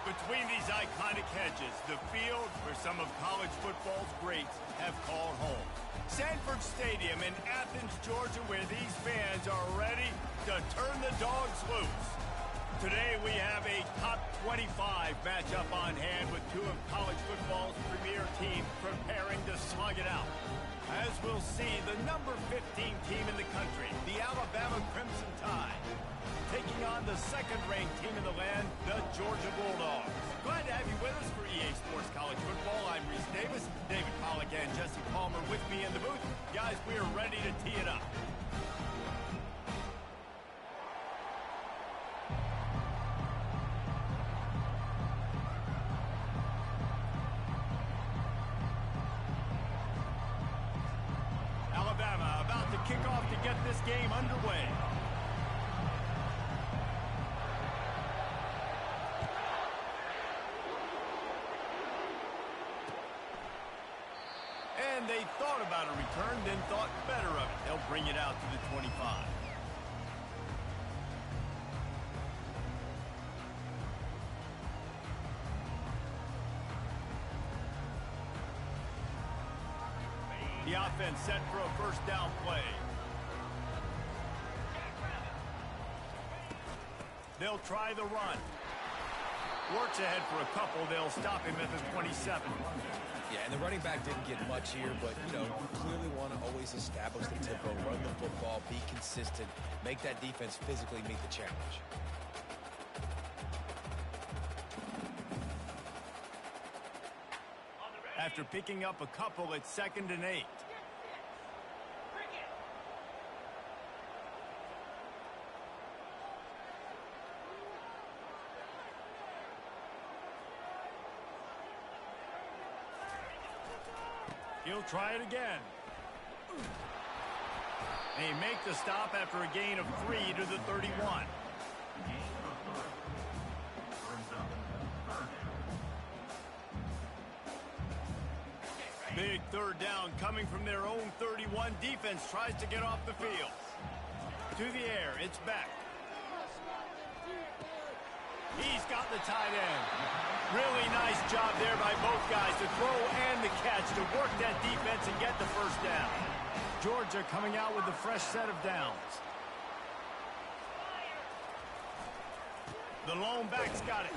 Between these iconic hedges, the field where some of college football's greats have called home. Sanford Stadium in Athens, Georgia, where these fans are ready to turn the dogs loose. Today we have a top 25 matchup on hand with two of college football's premier teams preparing to slug it out. As we'll see, the number 15 team in the country, the Alabama Crimson Tide, taking on the second-ranked team in the land, the Georgia Bulldogs. Glad to have you with us for EA Sports College Football. I'm Reese Davis, David Pollack and Jesse Palmer with me in the booth. Guys, we are ready to tee it up. Alabama about to kick off to get this game underway. And they thought about a return, then thought better of it. They'll bring it out to the 25. The offense set for a first down play. They'll try the run. Works ahead for a couple. They'll stop him at the 27. Yeah, and the running back didn't get much here, but, you clearly want to always establish the tempo, run the football, be consistent, make that defense physically meet the challenge. After picking up a couple, it's 2nd and 8. He'll try it again. They make the stop after a gain of 3 to the 31. Big third down coming from their own 31. Defense tries to get off the field. To the air, it's back. He's got the tight end. Really nice job there by both guys to throw and the catch to work that defense and get the first down. Georgia coming out with a fresh set of downs. The lone back's got it.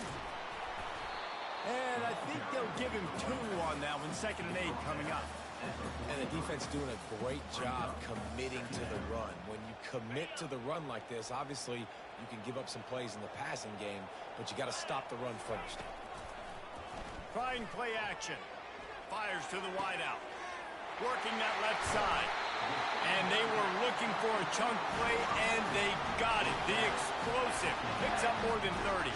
And I think they'll give him 2 on that one. 2nd and 8 coming up. And the defense doing a great job committing to the run. When you commit to the run like this, obviously you can give up some plays in the passing game, but you got to stop the run first. Trying play action. Fires to the wideout. Working that left side. And they were looking for a chunk play, and they got it. The explosive picks up more than 30.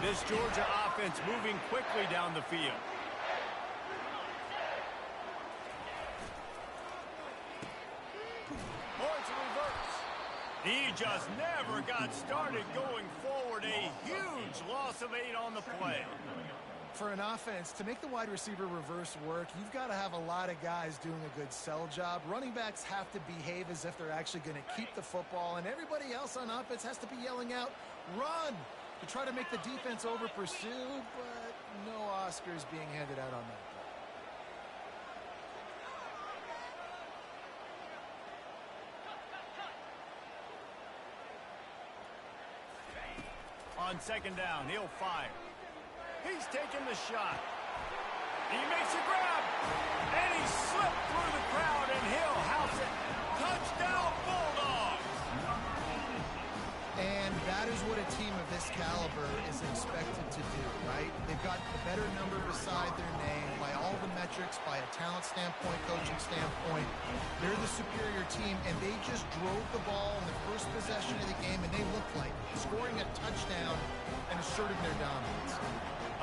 This Georgia offense moving quickly down the field. It's a reverse. He just never got started going forward. A huge loss of 8 on the play. For an offense, to make the wide receiver reverse work, you've got to have a lot of guys doing a good sell job. Running backs have to behave as if they're actually going to keep the football, and everybody else on offense has to be yelling out, run, to try to make the defense over pursue, but no Oscars being handed out on that play. On 2nd down, he'll fire. He's taking the shot. He makes a grab. And he slipped through the crowd, and he'll house it. Touchdown, Bulldogs! And that is what a team of this caliber is expected to do, right? They've got the better number beside their name by all the metrics, by a talent standpoint, coaching standpoint. They're the superior team, and they just drove the ball in the first possession of the game, and they looked like scoring a touchdown and asserting their dominance.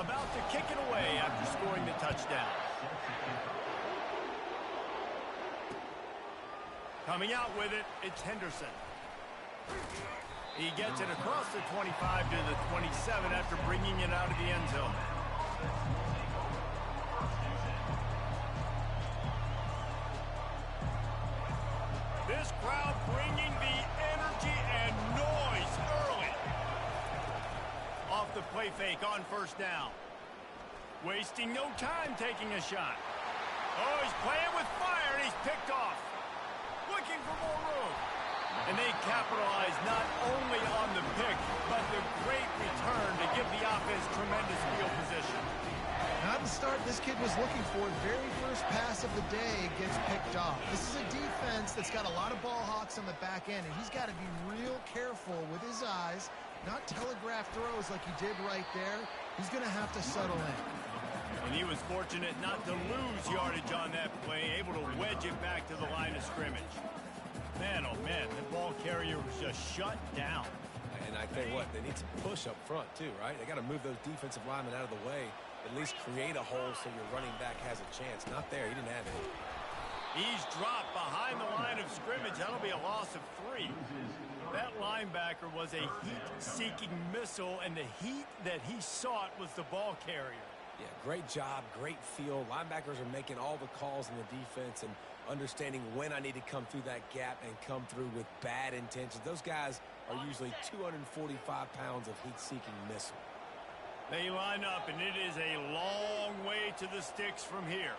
About to kick it away after scoring the touchdown. Coming out with it, it's Henderson. He gets it across the 25 to the 27 after bringing it out of the end zone. This crowd bringing the energy and noise early. Off off the play fake on first down. Wasting no time taking a shot. Oh, he's playing with fire, and he's picked off. Looking for more room. And they capitalize not only on the pick, but the great return to give the offense tremendous field position. Not the start this kid was looking for. Very first pass of the day gets picked off. This is a defense that's got a lot of ball hawks on the back end, and he's got to be real careful with his eyes, not telegraph throws like he did right there. He's going to have to settle in. And he was fortunate not to lose yardage on that play, able to wedge it back to the line of scrimmage. Man, oh man, the ball carrier was just shut down. And I tell you what, they need to push up front too, right? They got to move those defensive linemen out of the way, at least create a hole so your running back has a chance. Not there, he didn't have it. He's dropped behind the line of scrimmage. That'll be a loss of 3. That linebacker was a heat-seeking missile, and the heat that he sought was the ball carrier. Yeah, great job, great feel. Linebackers are making all the calls in the defense and understanding when I need to come through that gap and come through with bad intentions. Those guys are usually 245 pounds of heat-seeking missile. They line up, and it is a long way to the sticks from here.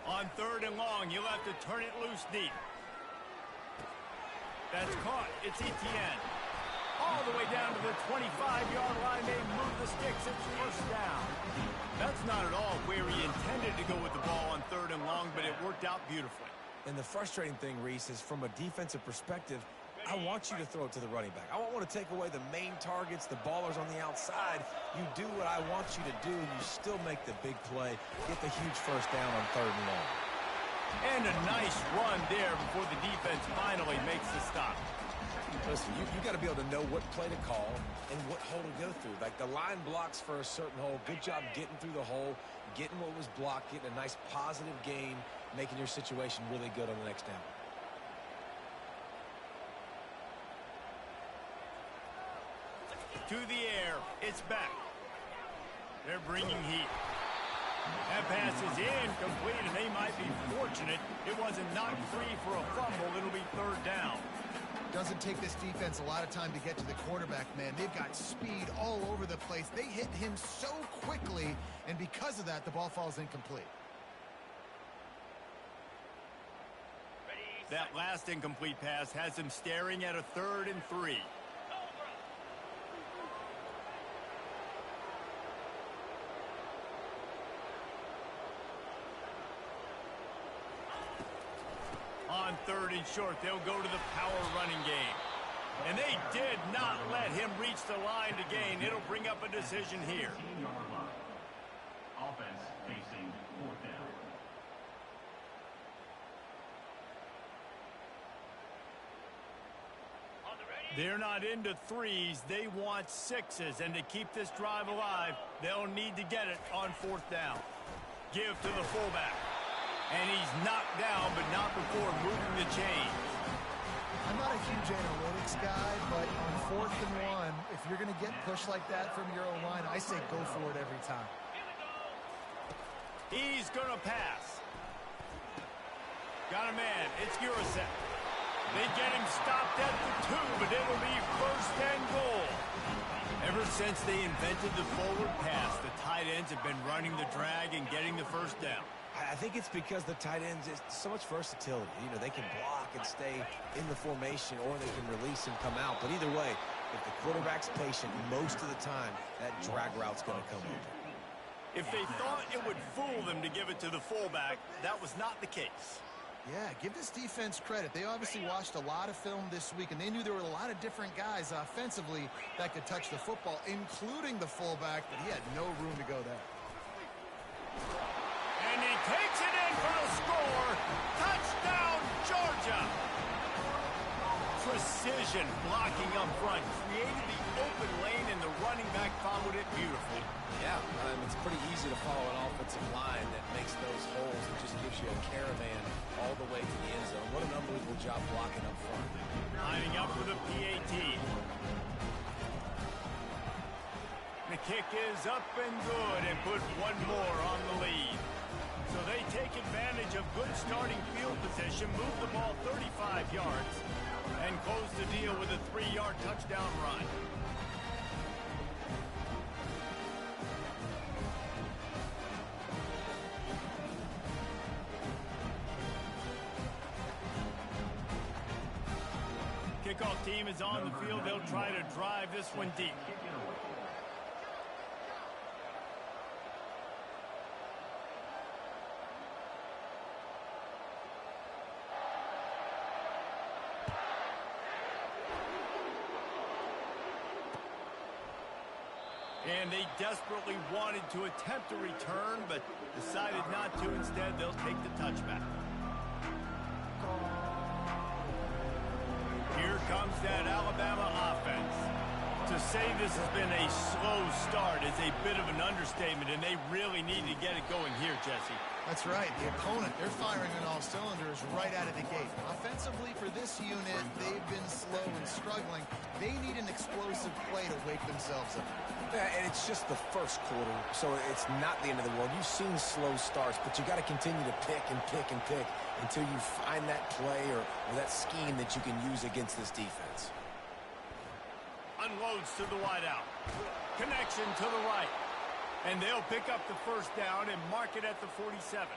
On 3rd and long, you'll have to turn it loose deep. That's caught. It's Etienne. All the way down to the 25-yard line. They move the sticks. It's first down. That's not at all where he intended to go with the ball on 3rd and long, but it worked out beautifully. And the frustrating thing, Reese, is from a defensive perspective, I want you to throw it to the running back. I want to take away the main targets, the ballers on the outside. You do what I want you to do, and you still make the big play, get the huge first down on 3rd and long. And a nice run there before the defense finally makes the stop. Listen, you got to be able to know what play to call and what hole to go through. Like the line blocks for a certain hole. Good job getting through the hole, getting what was blocked, getting a nice positive gain, making your situation really good on the next down. To the air. It's back. They're bringing heat. That pass is incomplete, and they might be fortunate it wasn't knocked free for a fumble. It'll be 3rd down. Doesn't take this defense a lot of time to get to the quarterback, man. They've got speed all over the place. They hit him so quickly, and because of that, the ball falls incomplete. That last incomplete pass has him staring at a 3rd and 3. On 3rd and short, they'll go to the power running game. And they did not let him reach the line to gain. It'll bring up a decision here. Offense facing 4th down. They're not into 3s. They want 6s. And to keep this drive alive, they'll need to get it on 4th down. Give to the fullback. And he's knocked down, but not before moving the chains. I'm not a huge analytics guy, but on 4th and 1, if you're going to get pushed like that from your own line, I say go for it every time. He's going to pass. Got a man. It's Urasek. They get him stopped at the 2, but it'll be 1st and goal. Ever since they invented the forward pass, the tight ends have been running the drag and getting the first down. I think it's because the tight ends, it's so much versatility. You know, they can block and stay in the formation, or they can release and come out. But either way, if the quarterback's patient, most of the time, that drag route's going to come over. If they thought it would fool them to give it to the fullback, that was not the case. Yeah, give this defense credit. They obviously watched a lot of film this week, and they knew there were a lot of different guys offensively that could touch the football, including the fullback, but he had no room to go there. And he takes it in for the score. Touchdown, Georgia. Precision blocking up front. Created the open lane, and the running back followed it beautifully. Yeah, it's pretty easy to follow an offensive line that makes those holes and just gives you a caravan all the way to the end zone. What an unbelievable job blocking up front. Lining up for the PAT. The kick is up and good, and put one more on the lead. So they take advantage of good starting field position, move the ball 35 yards, and close the deal with a 3-yard touchdown run. Kickoff team is on the field. They'll try to drive this one deep. And they desperately wanted to attempt a return, but decided not to. Instead, they'll take the touchback. Here comes that Alabama offense. To say this has been a slow start is a bit of an understatement, and they really need to get it going here, Jesse. That's right. The opponent, they're firing on all cylinders right out of the gate. Offensively for this unit, they've been slow and struggling. They need an explosive play to wake themselves up. Yeah, and it's just the first quarter, so it's not the end of the world. You've seen slow starts, but you got to continue to pick and pick and pick until you find that play or that scheme that you can use against this defense. Unloads to the wideout. Connection to the right. And they'll pick up the first down and mark it at the 47.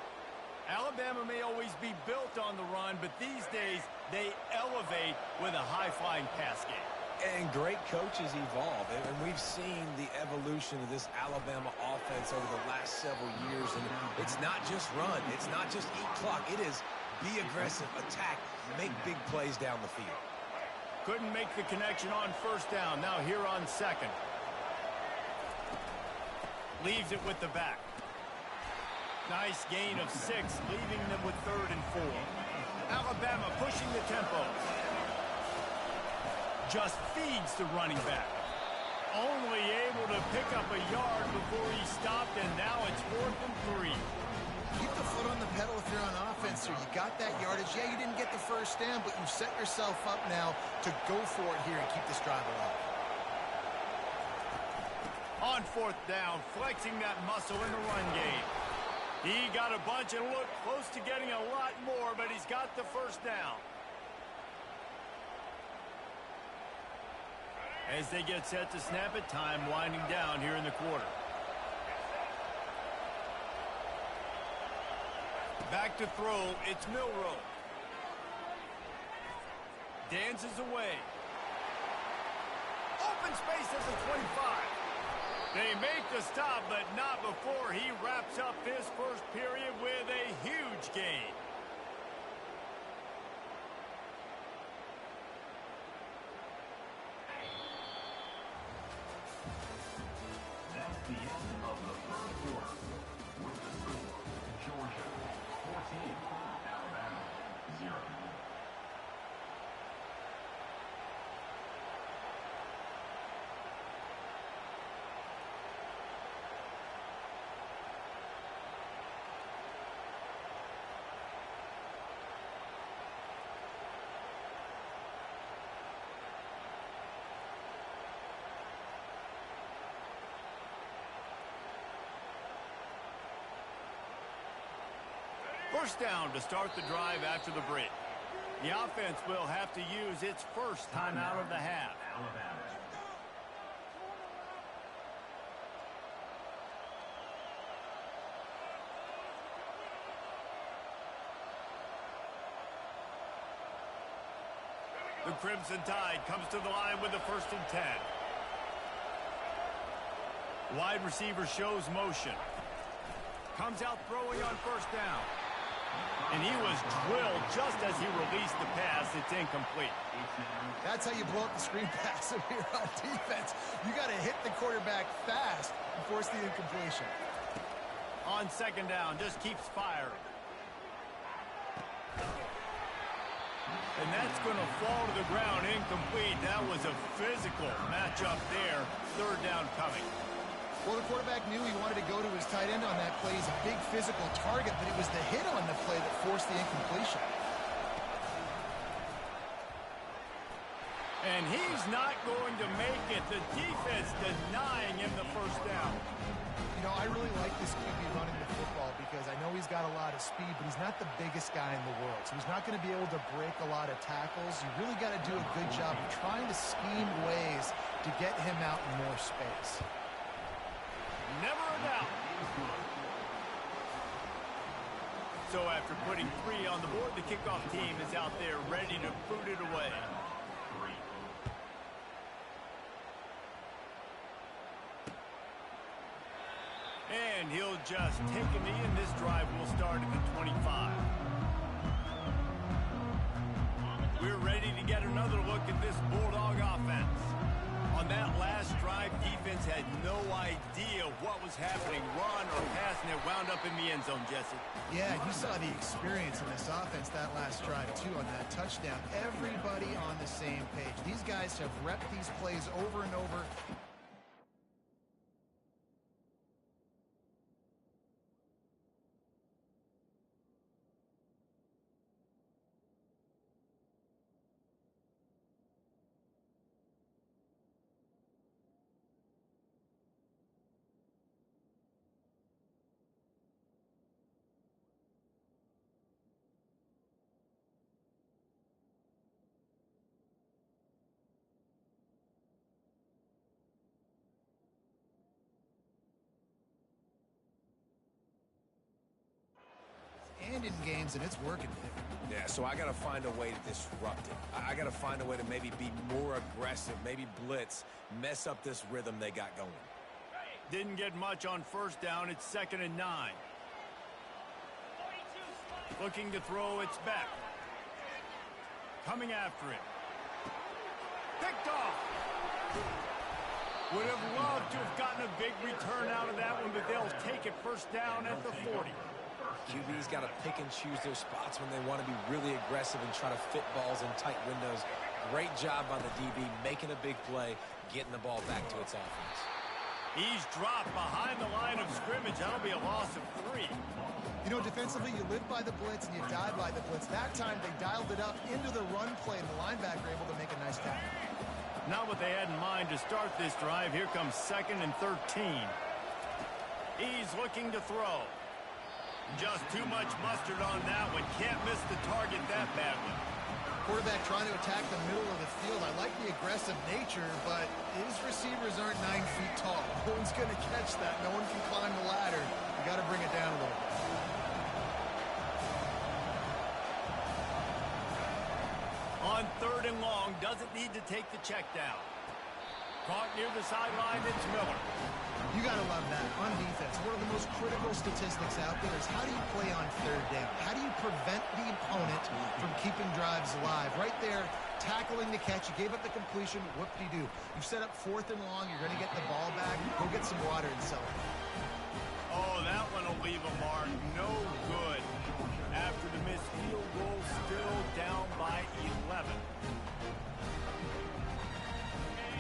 Alabama may always be built on the run, but these days they elevate with a high-flying pass game. And great coaches evolve, and we've seen the evolution of this Alabama offense over the last several years, and it's not just run, it's not just eat clock, it is be aggressive, attack, make big plays down the field. Couldn't make the connection on first down, now here on second. Leaves it with the back. Nice gain of 6, leaving them with 3rd and 4. Alabama pushing the tempo. Just feeds the running back. Only able to pick up a yard before he stopped, and now it's 4th and 3. Keep the foot on the pedal if you're on offense here. You got that yardage. Yeah, you didn't get the first down, but you've set yourself up now to go for it here and keep this drive alive. On 4th down, flexing that muscle in the run game. He got a bunch and looked close to getting a lot more, but he's got the first down. As they get set to snap it, time winding down here in the quarter. Back to throw, it's Milroe. Dances away. Open space at the 25. They make the stop, but not before he wraps up this first period with a huge gain. That's the end of the first quarter. With the score, Georgia 14, Alabama 0. First down to start the drive after the break. The offense will have to use its first timeout of the half. Alabama. The Crimson Tide comes to the line with the 1st and 10. Wide receiver shows motion. Comes out throwing on first down. And he was drilled just as he released the pass. It's incomplete. That's how you blow up the screen pass if you're on defense. You got to hit the quarterback fast and force the incompletion. On 2nd down, just keeps firing. And that's going to fall to the ground incomplete. That was a physical matchup there. 3rd down coming. Well, the quarterback knew he wanted to go to his tight end on that play. He's a big physical target, but it was the hit on the play that forced the incompletion. And he's not going to make it. The defense denying him the first down. You know, I really like this QB running the football because I know he's got a lot of speed, but he's not the biggest guy in the world. So he's not going to be able to break a lot of tackles. You really got to do a good job of trying to scheme ways to get him out in more space. Never a doubt. So after putting 3 on the board, the kickoff team is out there ready to boot it away. And he'll just take a knee, and this drive will start at the 25. We're ready to get another look at this Bulldog offense. On that last drive, defense had no idea what was happening, run or pass, and it wound up in the end zone, Jesse. Yeah, you saw the experience in this offense that last drive, too, on that touchdown. Everybody on the same page. These guys have repped these plays over and over. And in games, and it's working. Yeah, so I got to find a way to disrupt it. I got to find a way to maybe be more aggressive, maybe blitz, mess up this rhythm they got going. Didn't get much on first down. It's 2nd and 9. Looking to throw, it's Beck. Coming after it. Picked off. Would have loved to have gotten a big return out of that one, but they'll take it first down at the 40. QB's got to pick and choose their spots when they want to be really aggressive and try to fit balls in tight windows. Great job by the DB, making a big play, getting the ball back to its offense. He's dropped behind the line of scrimmage. That'll be a loss of 3. You know, defensively, you live by the blitz and you die by the blitz. That time, they dialed it up into the run play, and the linebacker able to make a nice tackle. Not what they had in mind to start this drive. Here comes 2nd and 13. He's looking to throw. Just too much mustard on that one. Can't miss the target that badly. Quarterback trying to attack the middle of the field. I like the aggressive nature, but his receivers aren't 9 feet tall. No one's going to catch that. No one can climb the ladder. You got to bring it down a little bit. On 3rd and long, doesn't need to take the check down. Caught near the sideline, it's Miller. You got to love that. On defense, one of the most critical statistics out there is how do you play on 3rd down? How do you prevent the opponent from keeping drives alive? Right there, tackling the catch. You gave up the completion. Whoop-de-doo. You set up 4th and long. You're going to get the ball back. Go get some water and celebrate. Oh, that one will leave a mark. No good. After the missed field goal, still down by 11.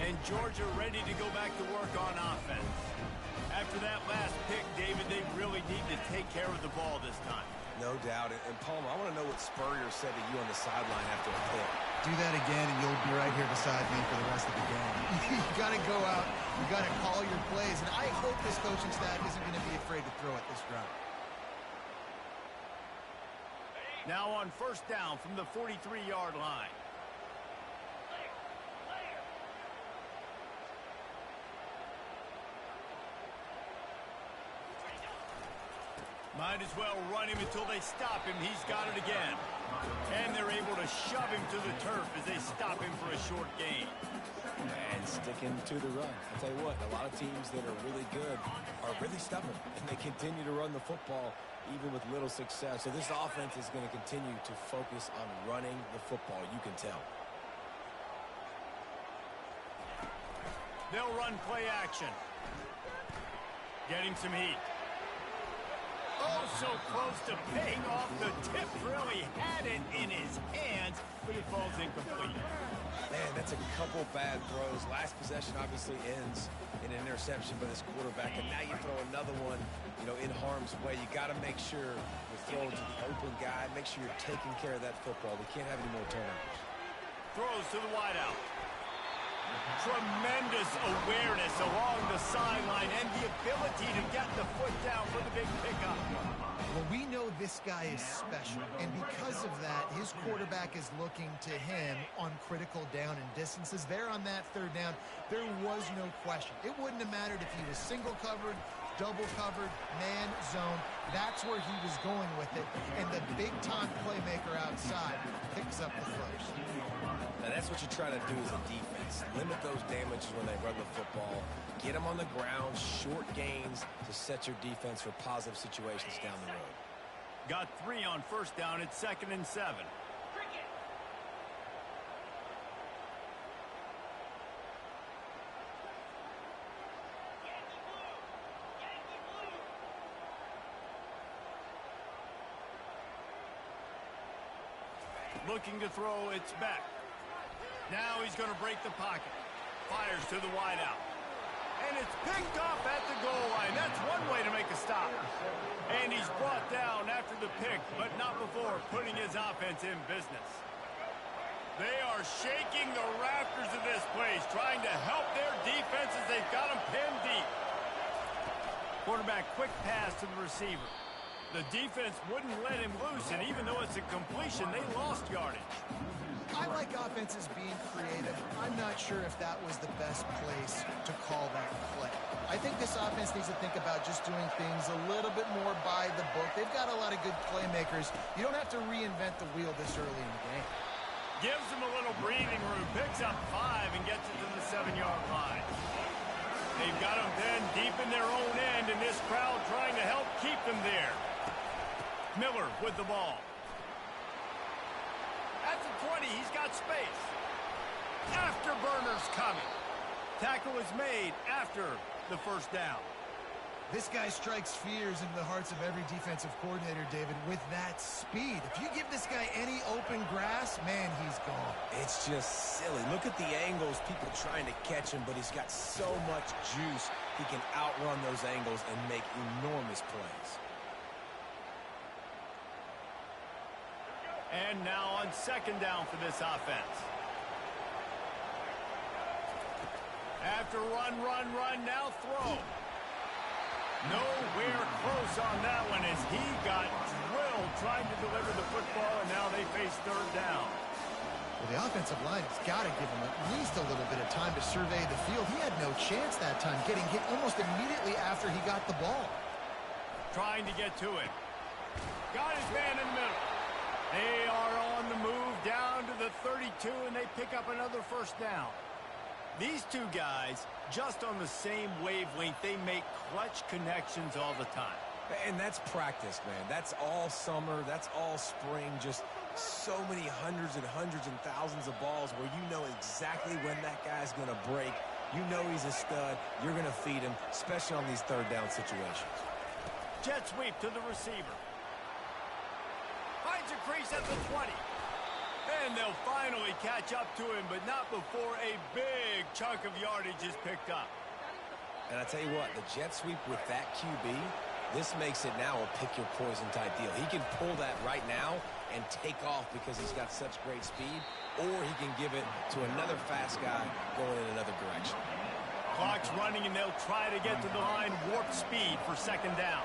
And Georgia ready to go back to work on offense. After that last pick, David, they really need to take care of the ball this time. No doubt. And Palmer, I want to know what Spurrier said to you on the sideline after a pick. Do that again, and you'll be right here beside me for the rest of the game. You got to go out. You got to call your plays. And I hope this coaching staff isn't going to be afraid to throw at this drive. Now on first down from the 43-yard line. Might as well run him until they stop him. He's got it again. And they're able to shove him to the turf as they stop him for a short gain. And sticking to the run. I'll tell you what, a lot of teams that are really good are really stubborn. And they continue to run the football even with little success. So this offense is going to continue to focus on running the football. You can tell. They'll run play action. Getting some heat. Oh, so close to paying off the tip. Really had it in his hands, but it falls incomplete. Man, that's a couple bad throws. Last possession obviously ends in an interception by this quarterback, and now you throw another one, in harm's way. You got to make sure you're throwing to the open guy. Make sure you're taking care of that football. We can't have any more turnovers. Throws to the wideout. Tremendous awareness along the sideline and the ability to get the foot down for the big pickup. Well, we know this guy is special, and because of that, his quarterback is looking to him on critical down and distances. There on that third down, there was no question. It wouldn't have mattered if he was single covered, double covered, man, zone. That's where he was going with it, and the big-time playmaker outside picks up the first. Now, that's what you try to do as a defense. Limit those damages when they run the football. Get them on the ground, short gains to set your defense for positive situations down the road. Got 3 on first down. It's 2nd and 7. Looking to throw, it's back. Now he's going to break the pocket. Fires to the wideout. And it's picked off at the goal line. That's one way to make a stop. And he's brought down after the pick, but not before putting his offense in business. They are shaking the rafters of this place, trying to help their defense as they've got them pinned deep. Quarterback quick pass to the receiver. The defense wouldn't let him loose, and even though it's a completion, they lost yardage. I like offenses being creative. I'm not sure if that was the best place to call that play. I think this offense needs to think about just doing things a little bit more by the book. They've got a lot of good playmakers. You don't have to reinvent the wheel this early in the game. Gives them a little breathing room, picks up 5 and gets it to the 7-yard line. They've got them pinned deep in their own end, and this crowd trying to help keep them there. Miller with the ball. At the 20, he's got space. Afterburner's coming. Tackle is made after the first down. This guy strikes fears into the hearts of every defensive coordinator, David, with that speed. If you give this guy any open grass, man, he's gone. It's just silly. Look at the angles, people trying to catch him, but he's got so much juice. He can outrun those angles and make enormous plays. And now on 2nd down for this offense. After run, now throw. Nowhere close on that one as he got drilled trying to deliver the football, and now they face 3rd down. Well, the offensive line has got to give him at least a little bit of time to survey the field. He had no chance that time, getting hit almost immediately after he got the ball. Trying to get to it. Got his man in the middle. They are on the move down to the 32, and they pick up another first down. These two guys, just on the same wavelength, they make clutch connections all the time. And that's practice, man. That's all summer. That's all spring. Just so many hundreds and thousands of balls where you know exactly when that guy's going to break. You know he's a stud. You're going to feed him, especially on these 3rd down situations. Jet sweep to the receiver. Finds a crease at the 20. And they'll finally catch up to him, but not before a big chunk of yardage is picked up. And I tell you what, the jet sweep with that QB, this makes it now a pick-your-poison type deal. He can pull that right now and take off because he's got such great speed, or he can give it to another fast guy going in another direction. Clock's running, and they'll try to get to the line, warp speed for 2nd down.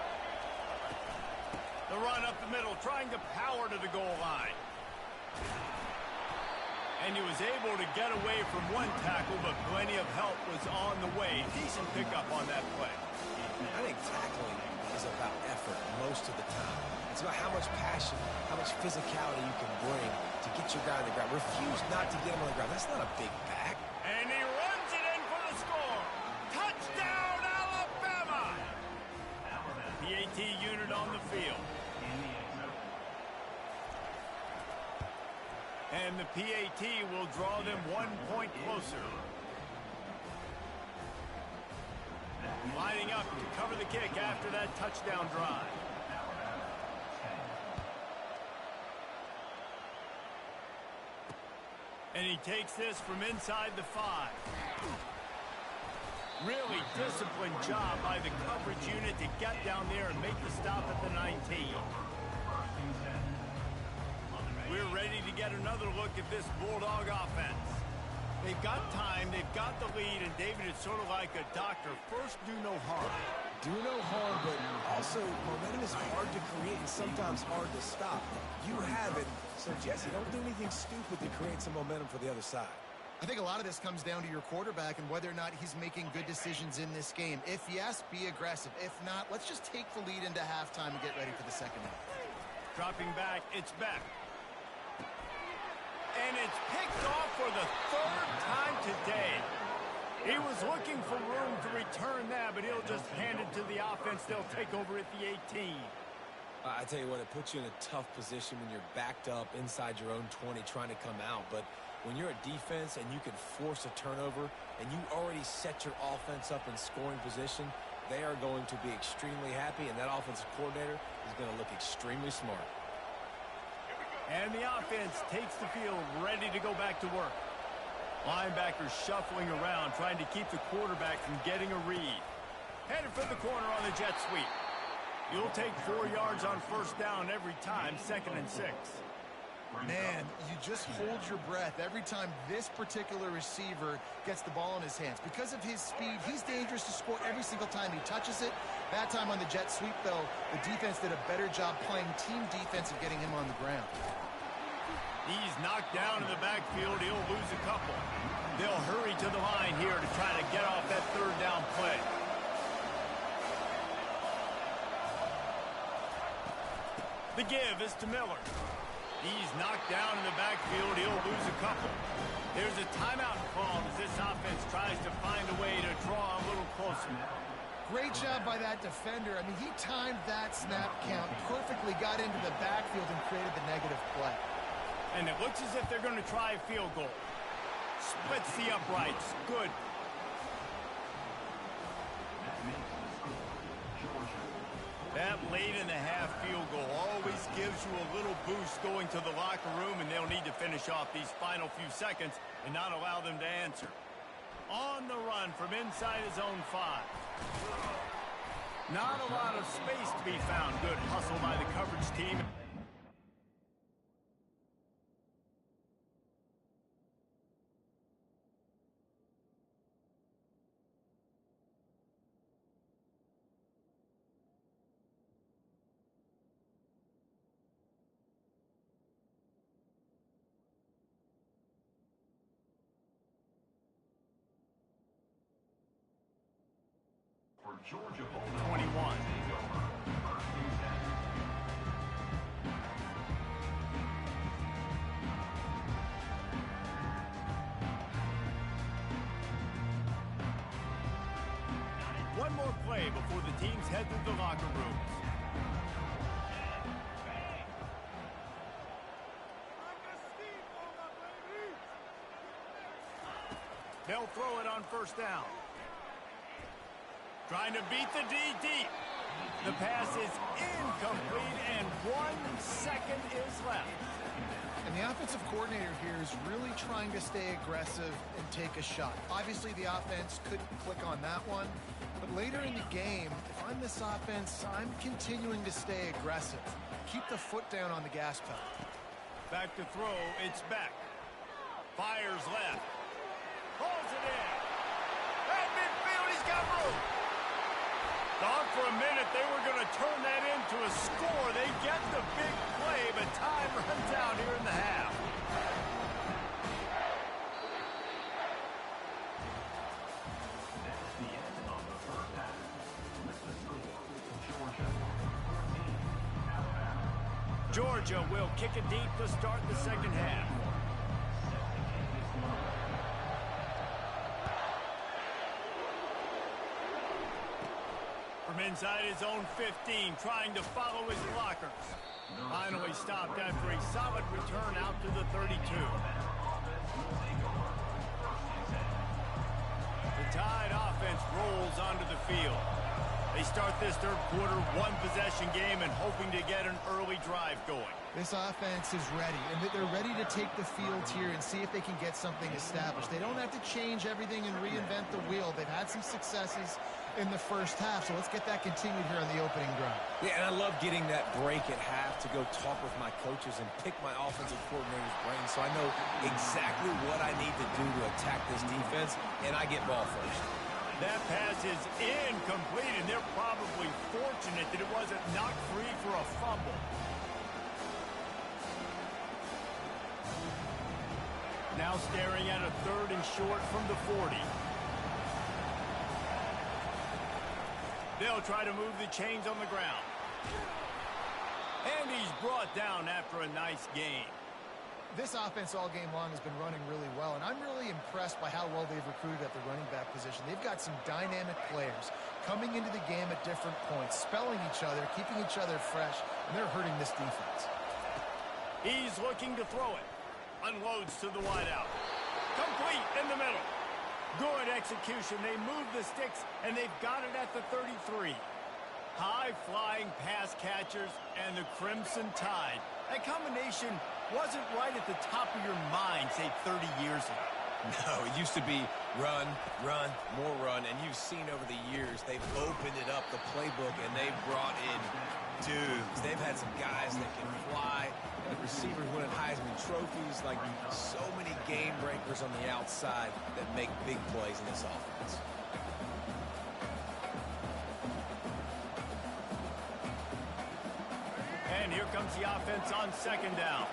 The run up the middle, trying to power to the goal line. And he was able to get away from one tackle, but plenty of help was on the way. Decent pickup on that play. I think tackling is about effort most of the time. It's about how much passion, how much physicality you can bring to get your guy on the ground. Refuse not to get him on the ground. That's not a big back. And he runs it in for the score. Touchdown, Alabama! PAT unit on the field. And the PAT will draw them 1 point closer. Lining up to cover the kick after that touchdown drive. And he takes this from inside the 5. Really disciplined job by the coverage unit to get down there and make the stop at the 19. We're ready to get another look at this Bulldog offense. They've got time, they've got the lead, and David, it's sort of like a doctor. First, do no harm. Do no harm, but also momentum is hard to create and sometimes hard to stop. You have it, so Jesse, don't do anything stupid to create some momentum for the other side. I think a lot of this comes down to your quarterback and whether or not he's making good decisions in this game. If yes, be aggressive. If not, let's just take the lead into halftime and get ready for the second half. Dropping back, it's back. And it's picked off for the third time today. He was looking for room to return that, but he'll just hand it to the offense. They'll take over at the 18. I tell you what, it puts you in a tough position when you're backed up inside your own 20 trying to come out. But when you're a defense and you can force a turnover and you already set your offense up in scoring position, they are going to be extremely happy, and that offensive coordinator is going to look extremely smart. And the offense takes the field, ready to go back to work. Linebackers shuffling around, trying to keep the quarterback from getting a read. Headed for the corner on the jet sweep. You'll take 4 yards on first down every time, 2nd and 6. Man, you just hold your breath every time this particular receiver gets the ball in his hands. Because of his speed, he's dangerous to score every single time he touches it. That time on the jet sweep, though, the defense did a better job playing team defense and getting him on the ground. He's knocked down in the backfield. He'll lose a couple. They'll hurry to the line here to try to get off that third down play. The give is to Miller. He's knocked down in the backfield. He'll lose a couple. There's a timeout called as this offense tries to find a way to draw a little closer. Great job by that defender. I mean, he timed that snap count perfectly, got into the backfield and created the negative play. And it looks as if they're going to try a field goal. Splits the uprights. Good. That late in the half field goal always gives you a little boost going to the locker room, and they'll need to finish off these final few seconds and not allow them to answer. On the run from inside his own 5. Not a lot of space to be found. Good hustle by the coverage team. Georgia 21. One more play before the teams head to the locker rooms. They'll throw it on first down. Trying to beat the D deep. The pass is incomplete, and 1 second is left. And the offensive coordinator here is really trying to stay aggressive and take a shot. Obviously, the offense couldn't click on that one. But later in the game, if I'm this offense, I'm continuing to stay aggressive. Keep the foot down on the gas pedal. Back to throw, it's back. Fires left. Pulls it in. At midfield, he's got room. Thought for a minute they were going to turn that into a score. They get the big play, but time runs out here in the half. That's the end of the first half. With the score, Georgia 14, Alabama. Georgia will kick it deep to start the second half. From inside his own 15, trying to follow his blockers. Finally stopped after a solid return out to the 32. The Tide offense rolls onto the field. They start this third quarter one-possession game and hoping to get an early drive going. This offense is ready, and they're ready to take the field here and see if they can get something established. They don't have to change everything and reinvent the wheel. They've had some successes, in the first half, so let's get that continued here on the opening drive. Yeah, and I love getting that break at half to go talk with my coaches and pick my offensive coordinator's brain so I know exactly what I need to do to attack this defense, and I get ball first. That pass is incomplete, and they're probably fortunate that it wasn't knocked free for a fumble. Now staring at a 3rd and short from the 40. They'll try to move the chains on the ground. And he's brought down after a nice gain. This offense all game long has been running really well, and I'm really impressed by how well they've recruited at the running back position. They've got some dynamic players coming into the game at different points, spelling each other, keeping each other fresh, and they're hurting this defense. He's looking to throw it. Unloads to the wideout. Complete in the middle. Good execution. They move the sticks, and they've got it at the 33. High-flying pass catchers and the Crimson Tide. That combination wasn't right at the top of your mind, say, 30 years ago. No, it used to be run, run, more run, and you've seen over the years they've opened it up, the playbook, and they've brought in dudes. They've had some guys that can fly, and the receivers winning Heisman trophies, like so many game breakers on the outside that make big plays in this offense. And here comes the offense on 2nd down.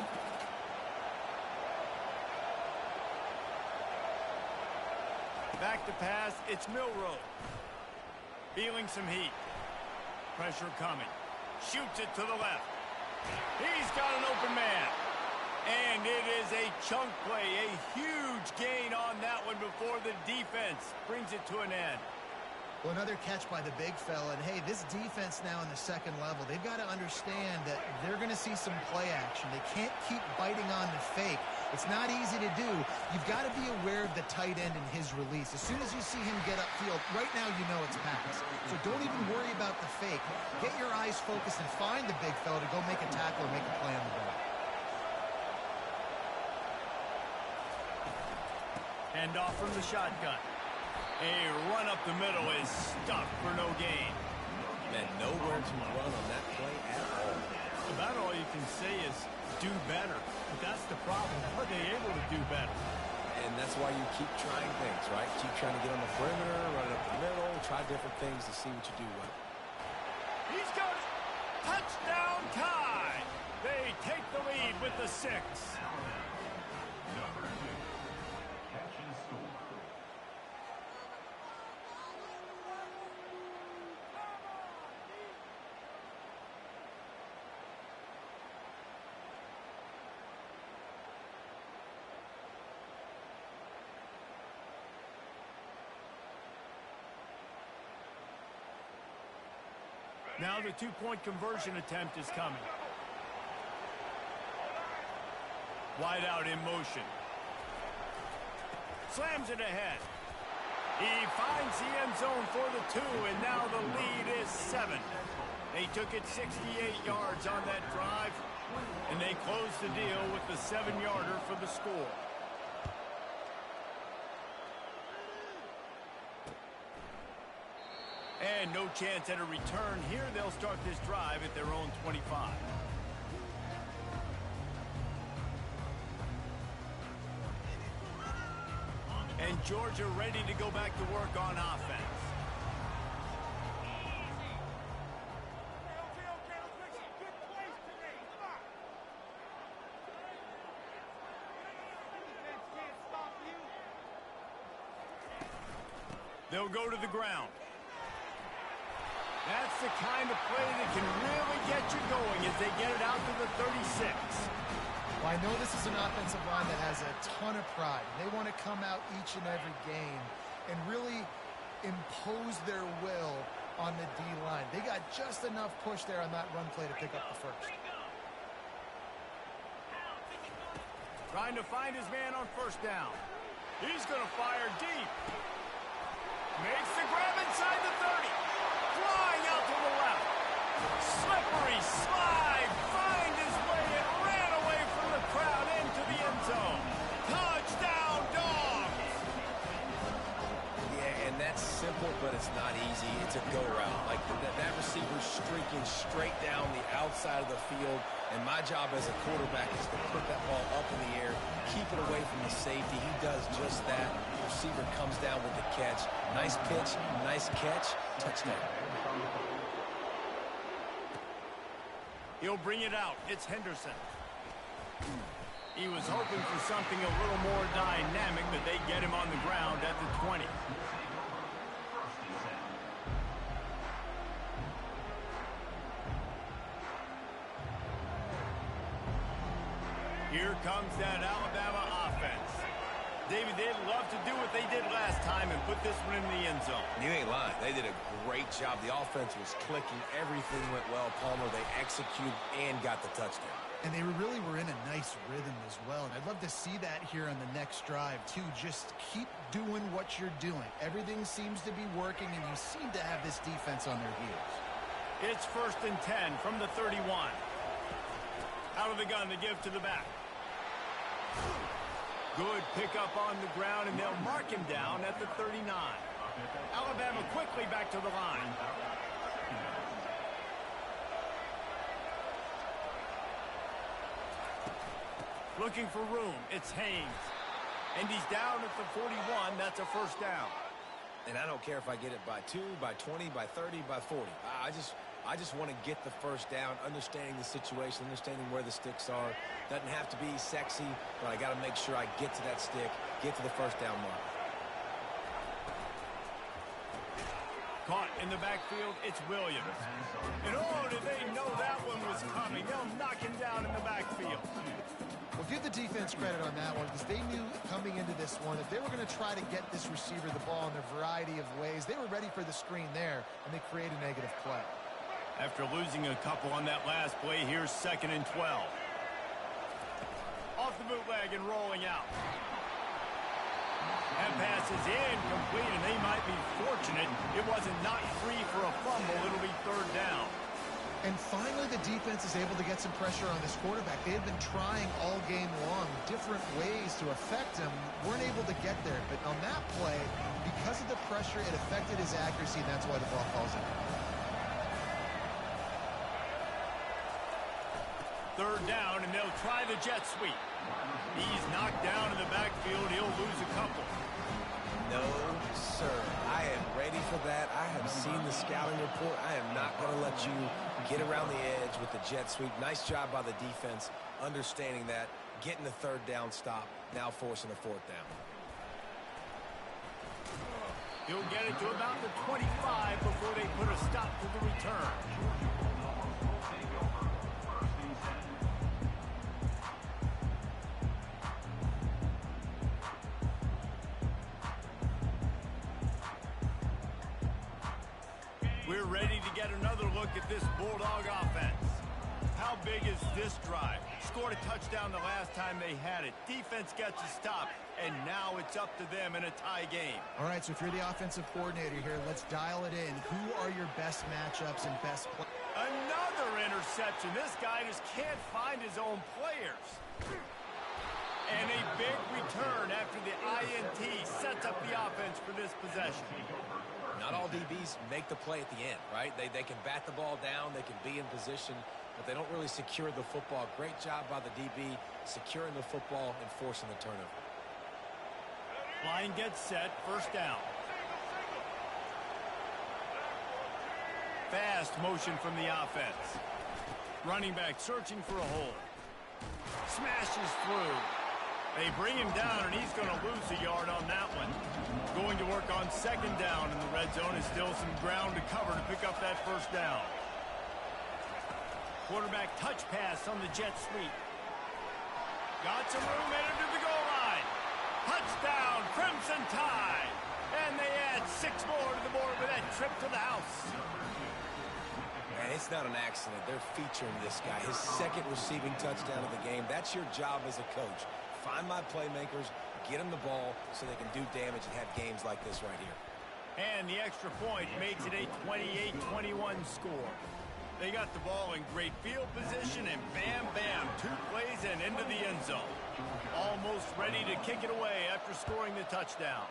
Back to pass, it's Milroe. Feeling some heat. Pressure coming. Shoots it to the left. He's got an open man. And it is a chunk play, a huge gain on that one before the defense brings it to an end. Well, another catch by the big fella. And, hey, this defense now in the 2nd level, they've got to understand that they're going to see some play action. They can't keep biting on the fake. It's not easy to do. You've got to be aware of the tight end and his release. As soon as you see him get upfield, right now you know it's pass. So don't even worry about the fake. Get your eyes focused and find the big fella to go make a tackle or make a play on the ball. Hand off from the shotgun. A run up the middle is stuffed for no gain. And nowhere to run on that play at all. About all you can say is do better. But that's the problem. Are they able to do better? And that's why you keep trying things, right? Keep trying to get on the perimeter, run it up the middle, try different things to see what you do well. He's got it. Touchdown tie. They take the lead with the 6. Number 2. Catch and score. Now the 2-point conversion attempt is coming. Wide out in motion. Slams it ahead. He finds the end zone for the 2, and now the lead is 7. They took it 68 yards on that drive, and they closed the deal with the 7-yarder for the score. And no chance at a return here. They'll start this drive at their own 25. And Georgia ready to go back to work on offense. They'll go to the ground. That's the kind of play that can really get you going as they get it out to the 36. Well, I know this is an offensive line that has a ton of pride. They want to come out each and every game and really impose their will on the D-line. They got just enough push there on that run play to pick up the first. Trying to find his man on 1st down. He's going to fire deep. Makes the grab inside the 30. Flying out to the left. Slippery slide. Find his way and ran away from the crowd into the end zone. Touchdown, Dogs! Yeah, and that's simple, but it's not easy. It's a go route. Like that receiver's streaking straight down the outside of the field, and my job as a quarterback is to put that ball up in the air, keep it away from the safety. He does just that. The receiver comes down with the catch. Nice pitch, nice catch, touchdown. He'll bring it out. It's Henderson. He was hoping for something a little more dynamic, but they get him on the ground at the 20. Here comes that Alabama offense. David, they'd love to do what they did last time and put this one in the end zone. You ain't lying. They did a great job. The offense was clicking. Everything went well. Palmer, they executed and got the touchdown. And they really were in a nice rhythm as well. And I'd love to see that here on the next drive, too. Just keep doing what you're doing. Everything seems to be working, and you seem to have this defense on their heels. It's 1st and 10 from the 31. Out of the gun to give to the back. Good pickup on the ground, and they'll mark him down at the 39. Alabama quickly back to the line. Looking for room. It's Haynes. And he's down at the 41. That's a first down. And I don't care if I get it by 2, by 20, by 30, by 40. I just want to get the first down, understanding the situation, understanding where the sticks are. Doesn't have to be sexy, but I got to make sure I get to that stick, get to the first down mark. Caught in the backfield, it's Williams. And oh, did they know that one was coming? They'll knock him down in the backfield. Well, give the defense credit on that one, because they knew coming into this one that they were going to try to get this receiver the ball in a variety of ways. They were ready for the screen there, and they create a negative play. After losing a couple on that last play, here's 2nd and 12. Off the bootleg and rolling out. That pass is incomplete, and they might be fortunate it wasn't not free for a fumble. It'll be 3rd down. And finally, the defense is able to get some pressure on this quarterback. They had been trying all game long different ways to affect him. Weren't able to get there. But on that play, because of the pressure, it affected his accuracy, and that's why the ball falls in. 3rd down, and they'll try the jet sweep. He's knocked down in the backfield. He'll lose a couple. No, sir. I am ready for that. I have seen the scouting report. I am not going to let you get around the edge with the jet sweep. Nice job by the defense, understanding that, getting the 3rd down stop, now forcing a 4th down. He'll get it to about the 25 before they put a stop to the return. We're ready to get another look at this Bulldog offense. How big is this drive? Scored a touchdown the last time they had it. Defense gets a stop, and now it's up to them in a tie game. All right, so if you're the offensive coordinator here, let's dial it in. Who are your best matchups and best players? Another interception. This guy just can't find his own players. And a big return after the INT sets up the offense for this possession. Not all DBs make the play at the end, right? They can bat the ball down, they can be in position, but they don't really secure the football. Great job by the DB securing the football and forcing the turnover. Line gets set, 1st down. Fast motion from the offense. Running back searching for a hole. Smashes through. They bring him down, and he's going to lose a yard on that one. Going to work on 2nd down, and the red zone is still some ground to cover to pick up that 1st down. Quarterback touch pass on the jet sweep. Got some room headed to the goal line. Touchdown, Crimson Tide. And they add 6 more to the board with that trip to the house. And it's not an accident. They're featuring this guy. His 2nd receiving touchdown of the game. That's your job as a coach. Find my playmakers, get them the ball so they can do damage and have games like this right here. And the extra point makes it a 28-21 score. They got the ball in great field position, and bam, bam, 2 plays and into the end zone. Almost ready to kick it away after scoring the touchdown.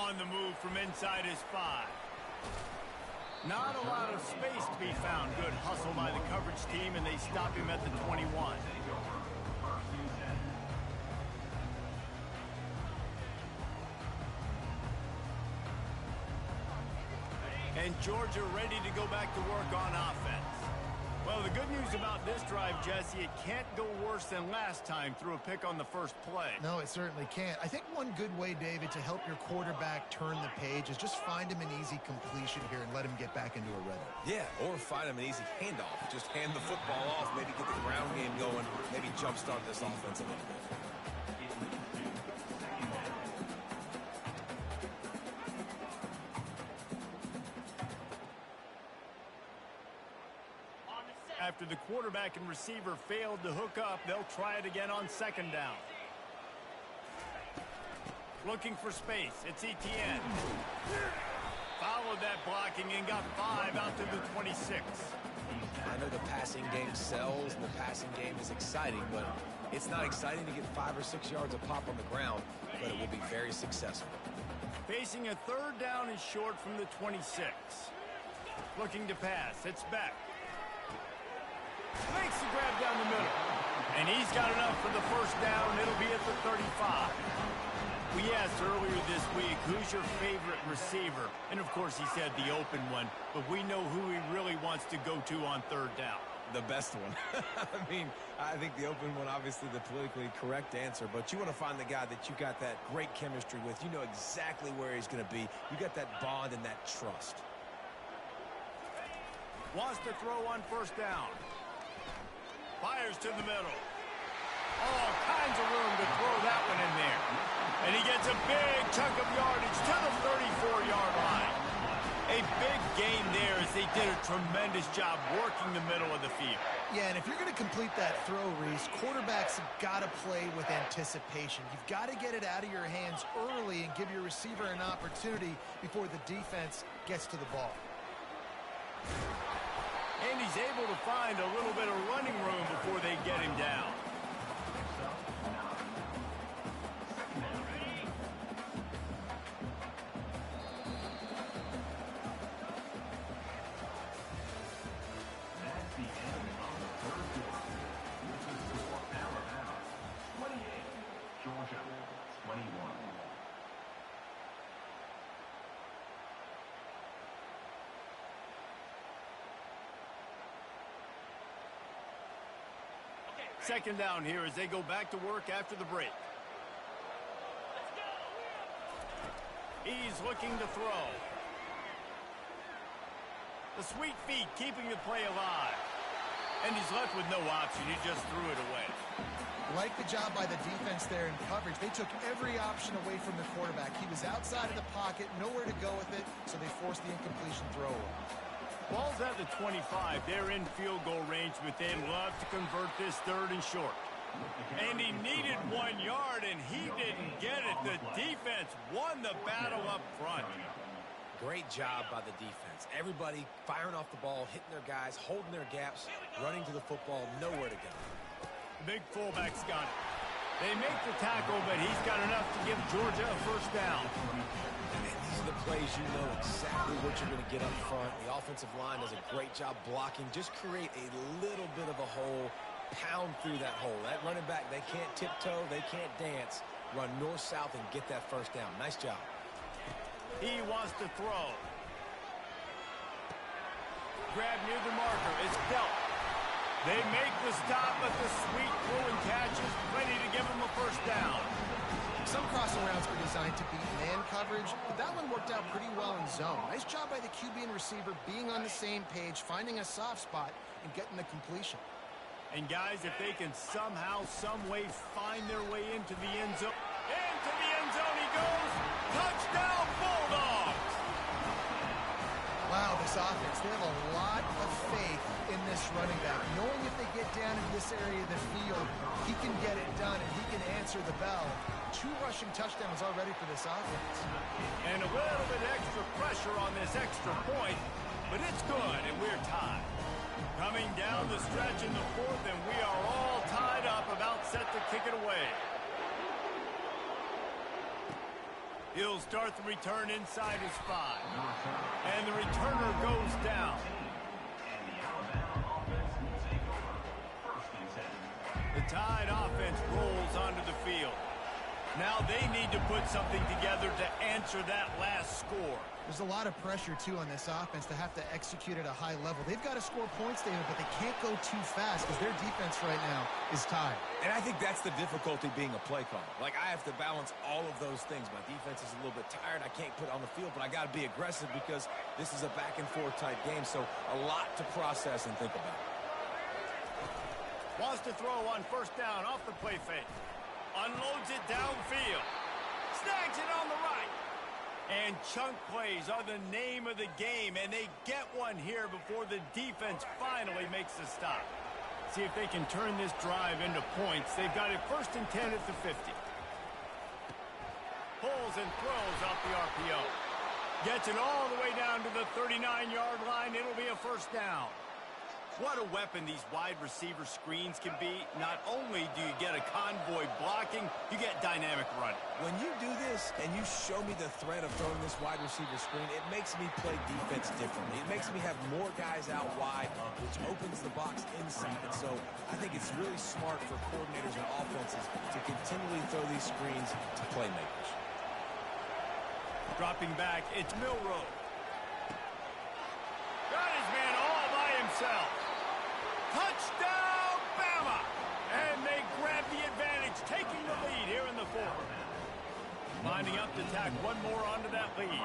On the move from inside his 5. Not a lot of space to be found. Good hustle by the coverage team, and they stop him at the 21. And Georgia ready to go back to work on offense. Well, the good news about this drive, Jesse, it can't go worse than last time through a pick on the first play. No, it certainly can't. I think one good way, David, to help your quarterback turn the page is just find him an easy completion here and let him get back into a rhythm. Yeah, or find him an easy handoff. Just hand the football off, maybe get the ground game going, maybe jumpstart this offense a little bit. After the quarterback and receiver failed to hook up, they'll try it again on second down. Looking for space. It's Etienne. Followed that blocking and got 5 out to the 26. I know the passing game sells and the passing game is exciting, but it's not exciting to get 5 or 6 yards of pop on the ground, but it will be very successful. Facing a third down and short from the 26. Looking to pass. It's Beck. Makes the grab down the middle. And he's got enough for the first down. It'll be at the 35. We asked earlier this week, who's your favorite receiver? And, of course, he said the open one. But we know who he really wants to go to on third down. The best one. I mean, I think the open one, obviously the politically correct answer. But you want to find the guy that you got that great chemistry with. You know exactly where he's going to be. You got that bond and that trust. Wants to throw on first down. Fires to the middle. All kinds of room to throw that one in there. And he gets a big chunk of yardage to the 34-yard line. A big gain there as they did a tremendous job working the middle of the field. Yeah, and if you're going to complete that throw, Reese, quarterbacks have got to play with anticipation. You've got to get it out of your hands early and give your receiver an opportunity before the defense gets to the ball. And he's able to find a little bit of running room before they get him down. That's the end of the third quarter. With the score, Alabama 28, Georgia 21. Second down here as they go back to work after the break. He's looking to throw. The sweet feet keeping the play alive. And he's left with no option. He just threw it away. Like the job by the defense there in coverage. They took every option away from the quarterback. He was outside of the pocket, nowhere to go with it, so they forced the incompletion throw away. Ball's at the 25. They're in field goal range, but they'd love to convert this third and short. And he needed 1 yard, and he didn't get it. The defense won the battle up front. Great job by the defense. Everybody firing off the ball, hitting their guys, holding their gaps, running to the football, nowhere to go. Big fullback's got it. They make the tackle, but he's got enough to give Georgia a first down. These are the plays you know exactly what you're going to get up front. The offensive line does a great job blocking. Just create a little bit of a hole, pound through that hole. That running back, they can't tiptoe, they can't dance. Run north-south and get that first down. Nice job. He wants to throw. Grab near the marker. It's dealt. They make the stop, but the sweet throw and catch is ready to give him a first down. Some crossing routes are designed to beat man coverage, but that one worked out pretty well in zone. Nice job by the QB and receiver being on the same page, finding a soft spot, and getting the completion. And guys, if they can somehow, some way find their way into the end zone. Into the end zone he goes. Touchdown, Bulldogs! Wow, this offense, they have a lot of faith in this running back. Knowing if they get down in this area of the field, he can get it done and he can answer the bell. 2 rushing touchdowns already for this offense. And a little bit extra pressure on this extra point, but it's good, and we're tied. Coming down the stretch in the fourth, and we are all tied up, about set to kick it away. He'll start the return inside his 5. And the returner goes down. The Tide offense rolls onto the field. Now they need to put something together to answer that last score. There's a lot of pressure, too, on this offense to have to execute at a high level. They've got to score points, David, but they can't go too fast because their defense right now is tied. And I think that's the difficulty being a play caller. Like, I have to balance all of those things. My defense is a little bit tired. I can't put it on the field, but I got to be aggressive because this is a back-and-forth type game, so a lot to process and think about. Wants to throw on first down off the play fake. Unloads it downfield. Snags it on the right. And chunk plays are the name of the game, and they get one here before the defense finally makes the stop. See if they can turn this drive into points. They've got it 1st and 10 at the 50. Pulls and throws off the RPO. Gets it all the way down to the 39-yard line. It'll be a first down. What a weapon these wide receiver screens can be. Not only do you get a convoy blocking, you get dynamic running. When you do this and you show me the threat of throwing this wide receiver screen, it makes me play defense differently. It makes me have more guys out wide, which opens the box inside. And so I think it's really smart for coordinators and offenses to continually throw these screens to playmakers. Dropping back, it's Milroe. Got his man all by himself. Touchdown, Bama! And they grab the advantage, taking the lead here in the 4th. Lining up to tack one more onto that lead.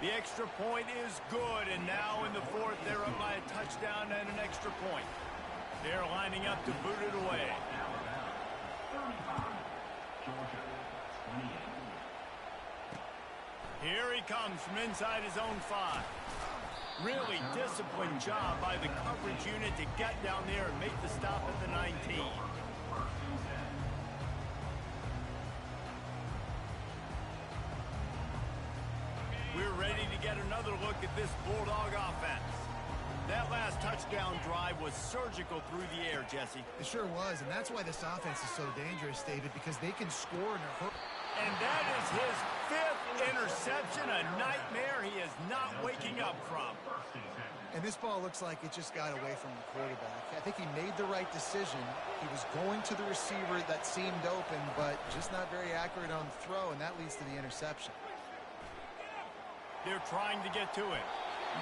The extra point is good, and now in the 4th, they're up by a touchdown and an extra point. They're lining up to boot it away. Here he comes from inside his own 5. Really disciplined job by the coverage unit to get down there and make the stop at the 19. We're ready to get another look at this Bulldog offense. That last touchdown drive was surgical through the air, Jesse. It sure was, and that's why this offense is so dangerous, David, because they can score in a hurry. And that is his 5th interception, a nightmare he is not waking up from. And this ball looks like it just got away from the quarterback. I think he made the right decision. He was going to the receiver that seemed open, but just not very accurate on the throw, and that leads to the interception. They're trying to get to it.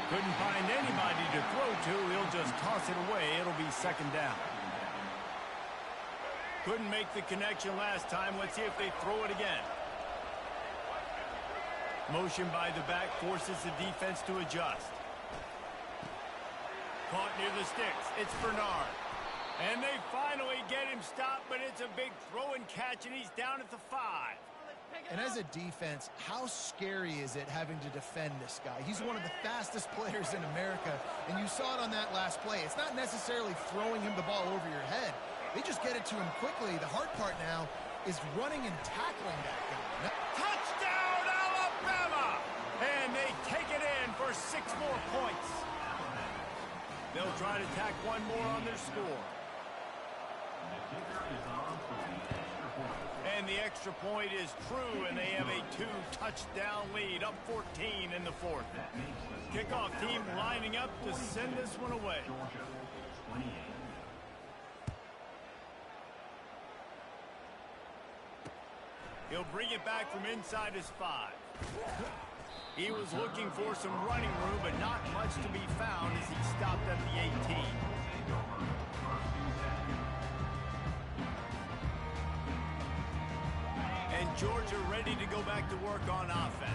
Couldn't find anybody to throw to. He'll just toss it away. It'll be 2nd down. Couldn't make the connection last time. Let's see if they throw it again. Motion by the back forces the defense to adjust. Caught near the sticks. It's Bernard. And they finally get him stopped, but it's a big throw and catch, and he's down at the 5. And as a defense, how scary is it having to defend this guy? He's one of the fastest players in America, and you saw it on that last play. It's not necessarily throwing him the ball over your head. They just get it to him quickly. The hard part now is running and tackling that guy. Touchdown, Alabama! And they take it in for 6 more points. They'll try to tack one more on their score. And the extra point is true, and they have a 2-touchdown lead, up 14 in the 4th. Kickoff team lining up to send this one away. He'll bring it back from inside his 5. He was looking for some running room, but not much to be found as he stopped at the 18. And Georgia ready to go back to work on offense.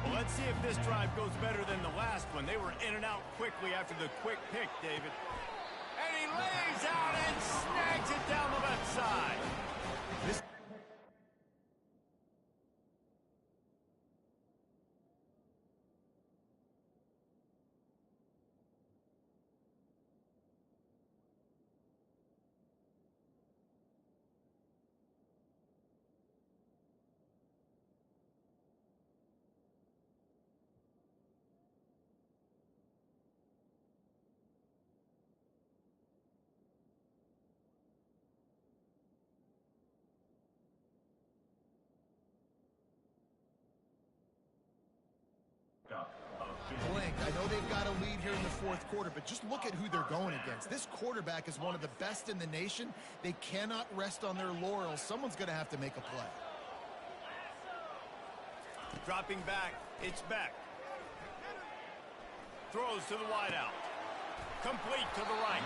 Well, let's see if this drive goes better than the last one. They were in and out quickly after the quick pick, David. And he lays out and snags it down the left side. This I know they've got a lead here in the fourth quarter, but just look at who they're going against. This quarterback is one of the best in the nation. They cannot rest on their laurels. Someone's going to have to make a play. Dropping back, it's Beck. Throws to the wideout. Complete to the right.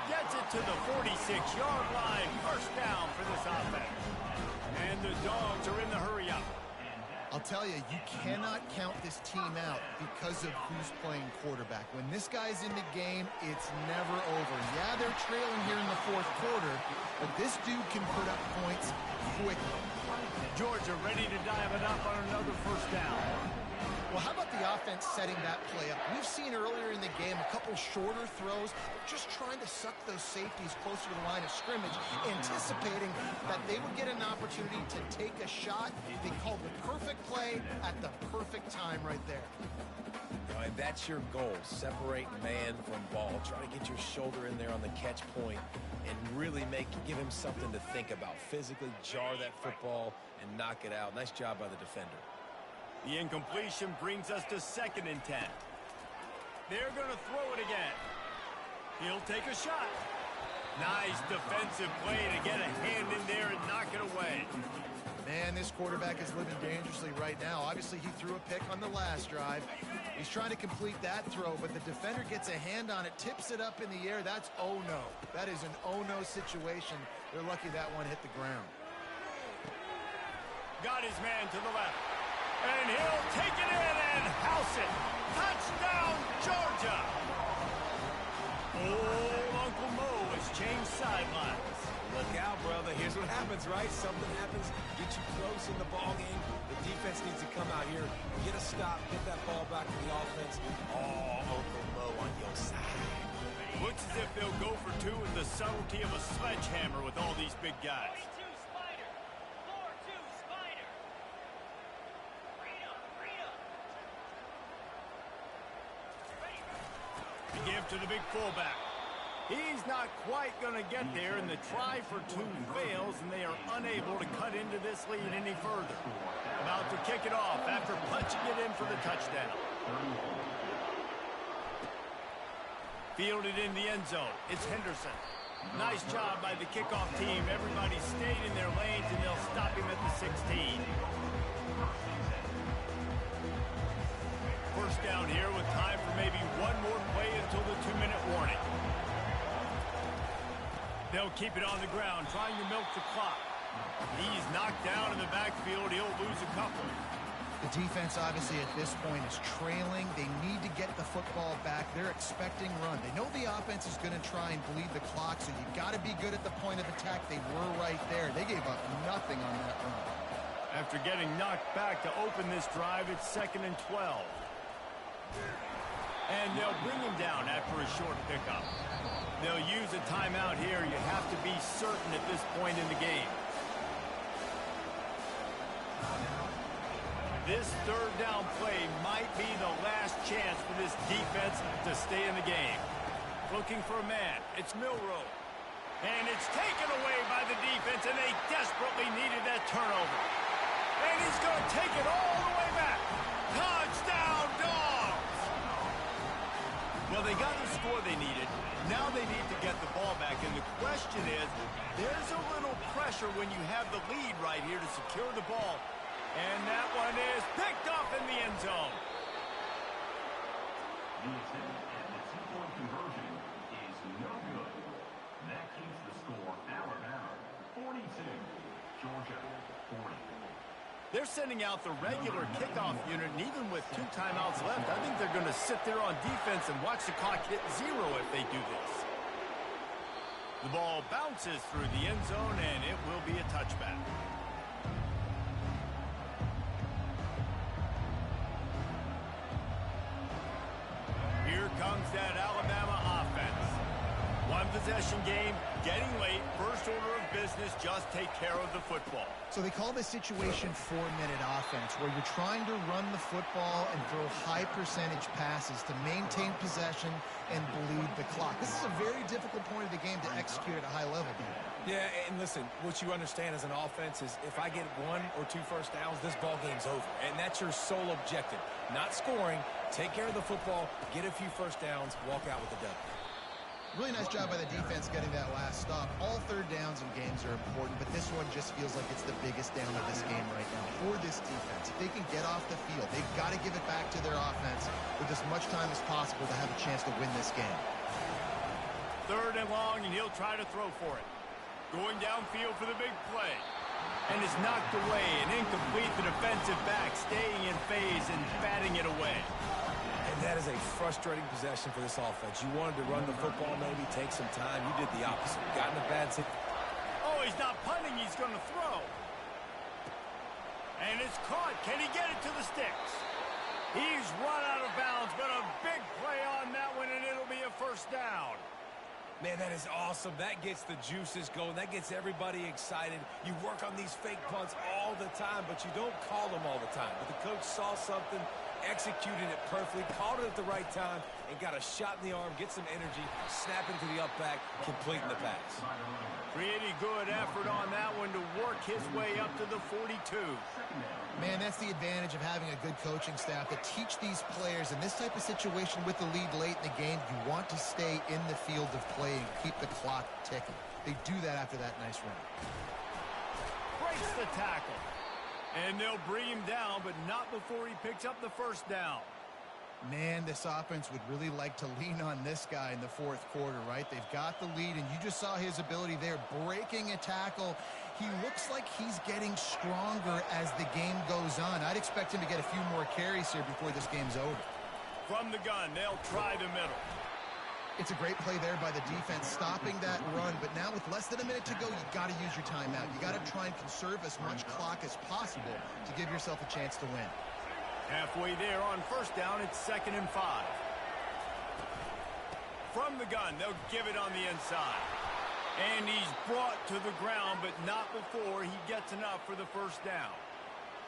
Gets it to the 46-yard line. First down for this offense. And the Dogs are in the hurry-up. I'll tell you, you cannot count this team out because of who's playing quarterback. When this guy's in the game, it's never over. Yeah, they're trailing here in the fourth quarter, but this dude can put up points quickly. Georgia ready to dive it up on another first down. Well, how about the offense setting that play up? We've seen earlier in the game a couple shorter throws, just trying to suck those safeties closer to the line of scrimmage, anticipating that they would get an opportunity to take a shot. They called the perfect play at the perfect time right there. And that's your goal. Separate man from ball. Try to get your shoulder in there on the catch point and really give him something to think about. Physically jar that football and knock it out. Nice job by the defender. The incompletion brings us to 2nd and 10. They're going to throw it again. He'll take a shot. Nice defensive play to get a hand in there and knock it away. Man, this quarterback is living dangerously right now. Obviously, he threw a pick on the last drive. He's trying to complete that throw, but the defender gets a hand on it, tips it up in the air. That's oh-no. That is an oh-no situation. They're lucky that one hit the ground. Got his man to the left. And he'll take it in and house it. Touchdown, Georgia. Old Uncle Mo has changed sidelines. Look out, brother. Here's what happens, right? Something happens, get you close in the ball game. The defense needs to come out here, get a stop, get that ball back to the offense. Oh, Uncle Mo on your side. Looks as if they'll go for two with the subtlety of a sledgehammer with all these big guys. Give to the big fullback. He's not quite going to get there, and the try for two fails, and they are unable to cut into this lead any further. About to kick it off after punching it in for the touchdown. Fielded in the end zone. It's Henderson. Nice job by the kickoff team. Everybody stayed in their lanes, and they'll stop him at the 16. First down here with time for maybe one more play until the 2-minute warning. They'll keep it on the ground, trying to milk the clock. He's knocked down in the backfield. He'll lose a couple. The defense, obviously, at this point is trailing. They need to get the football back. They're expecting run. They know the offense is going to try and bleed the clock, so you got to be good at the point of attack. They were right there. They gave up nothing on that run. After getting knocked back to open this drive, it's 2nd and 12. And they'll bring him down after a short pickup. They'll use a timeout here. You have to be certain at this point in the game. This third down play might be the last chance for this defense to stay in the game. Looking for a man. It's Milroe. And it's taken away by the defense, and they desperately needed that turnover. And he's going to take it all the way back. Touchdown, Dogs! Well, they got the score they needed. Now they need to get the ball back. And the question is, there's a little pressure when you have the lead right here to secure the ball. And that one is picked off in the end zone. The attempt at the two-point conversion is no good. That keeps the score Alabama 42, Georgia 40. They're sending out the regular kickoff unit, and even with 2 timeouts left, I think they're going to sit there on defense and watch the clock hit 0 if they do this. The ball bounces through the end zone, and it will be a touchback. Here comes that Alabama offense. One possession game, getting late, first order of business, just take care of the football. So they call this situation 4-minute offense, where you're trying to run the football and throw high percentage passes to maintain possession and bleed the clock. This is a very difficult point of the game to execute at a high level, Dan. Yeah, and listen, what you understand as an offense is if I get 1 or 2 first downs, this ball game's over. And that's your sole objective. Not scoring, take care of the football, get a few first downs, walk out with the W. Really nice job by the defense getting that last stop. All third downs in games are important, but this one just feels like it's the biggest down of this game right now for this defense. If they can get off the field, they've got to give it back to their offense with as much time as possible to have a chance to win this game. 3rd and long, and he'll try to throw for it. Going downfield for the big play. And it's knocked away and incomplete. The defensive back staying in phase and batting it away. And that is a frustrating possession for this offense. You wanted to run the football, maybe take some time. You did the opposite. Got in a bad situation. Oh, he's not punting. He's going to throw. And it's caught. Can he get it to the sticks? He's run out of bounds, but a big play on that one, and it'll be a first down. Man, that is awesome. That gets the juices going. That gets everybody excited. You work on these fake punts all the time, but you don't call them all the time. But the coach saw something, executed it perfectly, called it at the right time, and got a shot in the arm, get some energy, snap into the up back, completing the pass. Pretty good effort on that one to work his way up to the 42. Man, that's the advantage of having a good coaching staff to teach these players in this type of situation with the lead late in the game. You want to stay in the field of play and keep the clock ticking. They do that after that nice run. Breaks the tackle. And they'll bring him down, but not before he picks up the first down. Man, this offense would really like to lean on this guy in the 4th quarter, right? They've got the lead, and you just saw his ability there, breaking a tackle. He looks like he's getting stronger as the game goes on. I'd expect him to get a few more carries here before this game's over. From the gun, they'll try the middle. It's a great play there by the defense, stopping that run. But now with less than a minute to go, you got to use your timeout. You got to try and conserve as much clock as possible to give yourself a chance to win. Halfway there on first down, it's 2nd and 5. From the gun, they'll give it on the inside. And he's brought to the ground, but not before he gets enough for the first down.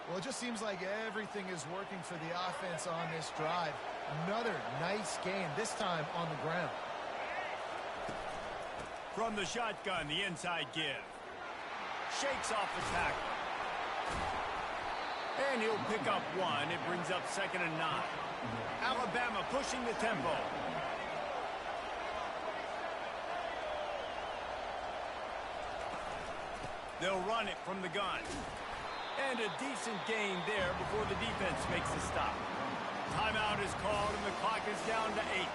Well, it just seems like everything is working for the offense on this drive. Another nice gain, this time on the ground. From the shotgun, the inside give. Shakes off the tackle. And he'll pick up 1. It brings up 2nd and 9. Alabama pushing the tempo. They'll run it from the gun. And a decent gain there before the defense makes the stop. Timeout is called, and the clock is down to 8.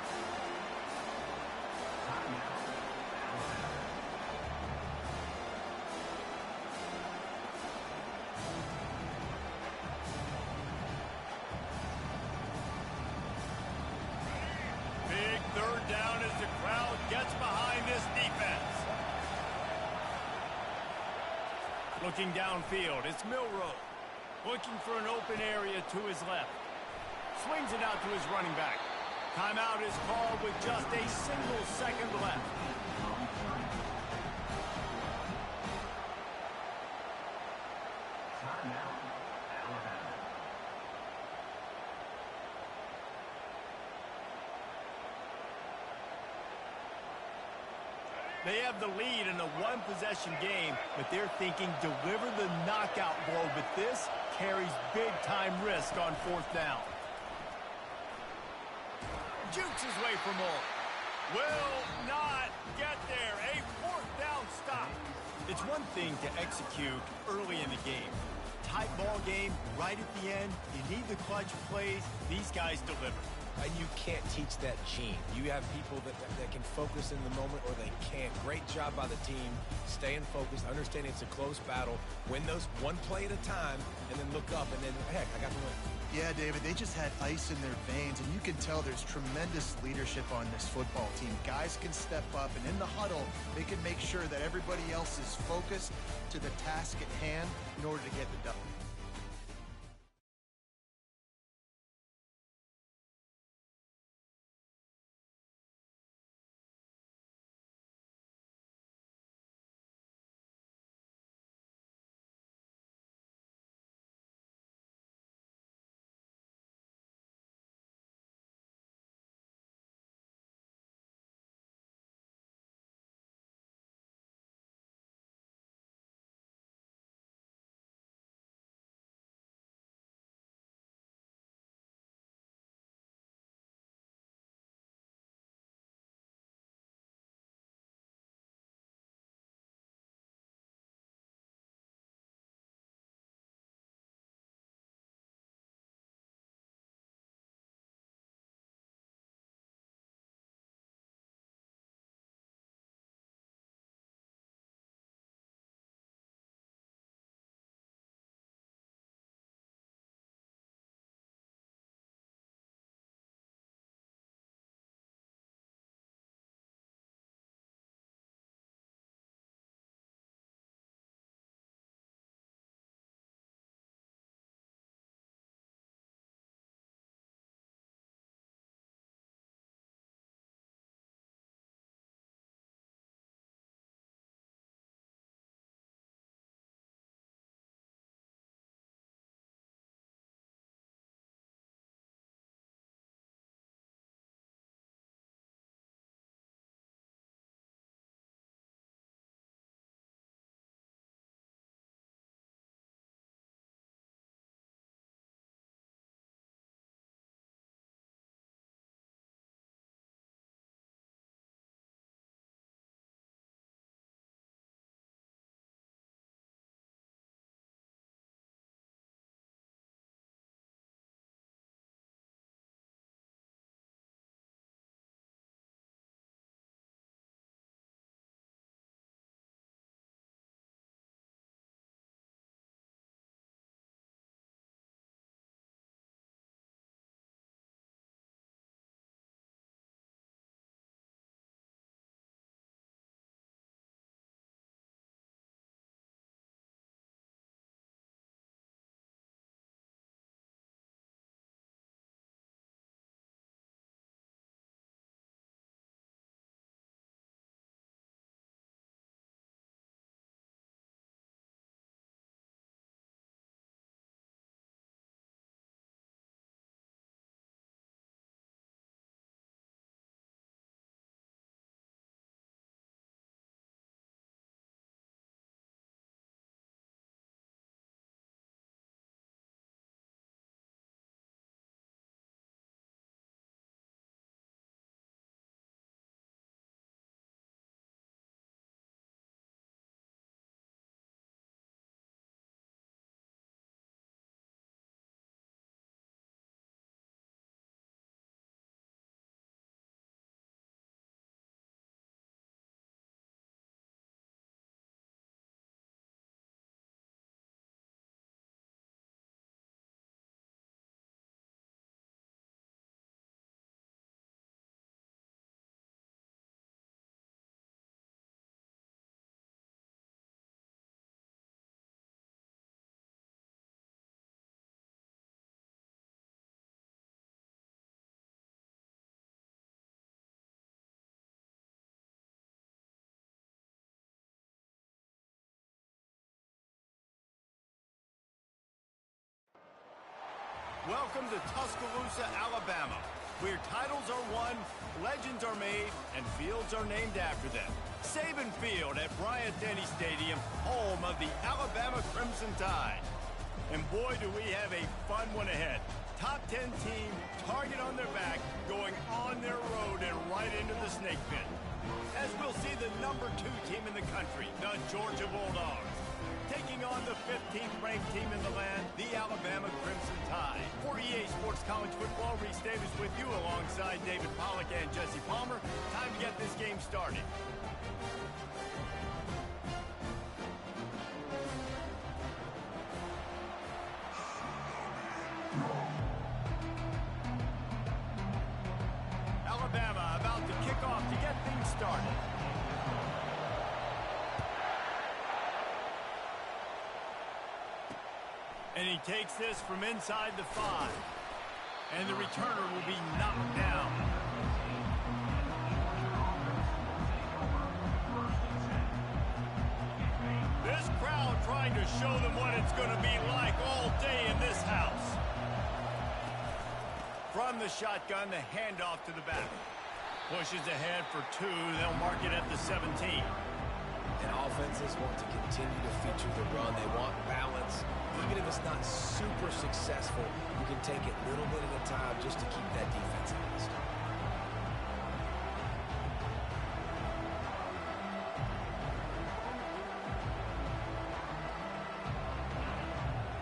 Big 3rd down as the crowd gets behind this defense. Looking downfield, it's Milroe. Looking for an open area to his left. Swings it out to his running back. Timeout is called with just a single second left. They have the lead in a 1-possession game, but they're thinking deliver the knockout blow, but this carries big-time risk on 4th down. Jukes his way for more. Will not get there. A 4th down stop. It's one thing to execute early in the game. Tight ball game, right at the end. You need the clutch plays. These guys deliver. And you can't teach that gene. You have people that can focus in the moment or they can't. Great job by the team, staying focused, understanding it's a close battle, win those one play at a time, and then look up, and then, heck, I got the win. Yeah, David, they just had ice in their veins, and you can tell there's tremendous leadership on this football team. Guys can step up, and in the huddle, they can make sure that everybody else is focused to the task at hand in order to get the W. Welcome to Tuscaloosa, Alabama, where titles are won, legends are made, and fields are named after them. Saban Field at Bryant-Denny Stadium, home of the Alabama Crimson Tide. And boy, do we have a fun one ahead. Top 10 team, target on their back, going on their road and right into the snake pit. As we'll see the number 2 team in the country, the Georgia Bulldogs, taking on the 15th ranked team in the land, the Alabama Crimson Tide. For EA Sports College Football, Reese Davis with you alongside David Pollack and Jesse Palmer. Time to get this game started. Alabama about to kick off to get things started. And he takes this from inside the 5. And the returner will be knocked down. This crowd trying to show them what it's going to be like all day in this house. From the shotgun, the handoff to the back. Pushes ahead for 2. They'll mark it at the 17. And offenses want to continue to feature the run. They want balance. Even if it's not super successful, you can take it little bit at a time just to keep that defense honest.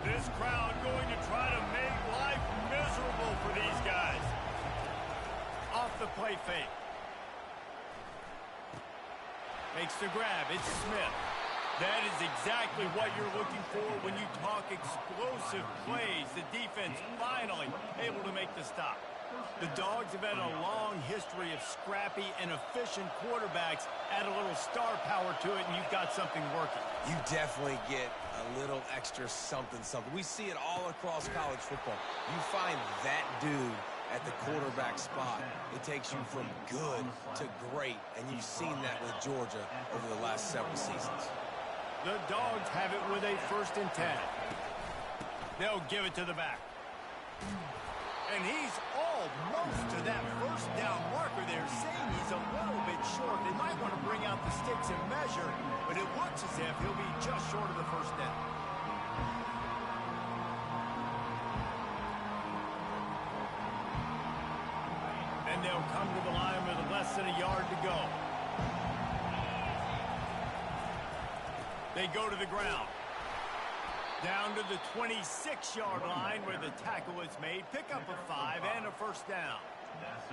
This crowd going to try to make life miserable for these guys. Off the play fake. Makes the grab. It's Smith. That is exactly what you're looking for when you talk explosive plays. The defense finally able to make the stop. The Dogs have had a long history of scrappy and efficient quarterbacks. Add a little star power to it, and you've got something working. You definitely get a little extra something. We see it all across college football. You find that dude at the quarterback spot, it takes you from good to great, and you've seen that with Georgia over the last several seasons. The Dogs have it with a 1st and 10. They'll give it to the back. And he's almost to that 1st down marker there, saying he's a little bit short. They might want to bring out the sticks and measure, but it looks as if he'll be just short of the 1st down. And they'll come to the line with less than a yard to go. They go to the ground. Down to the 26-yard line where the tackle is made. Pick up a 5 and a 1st down.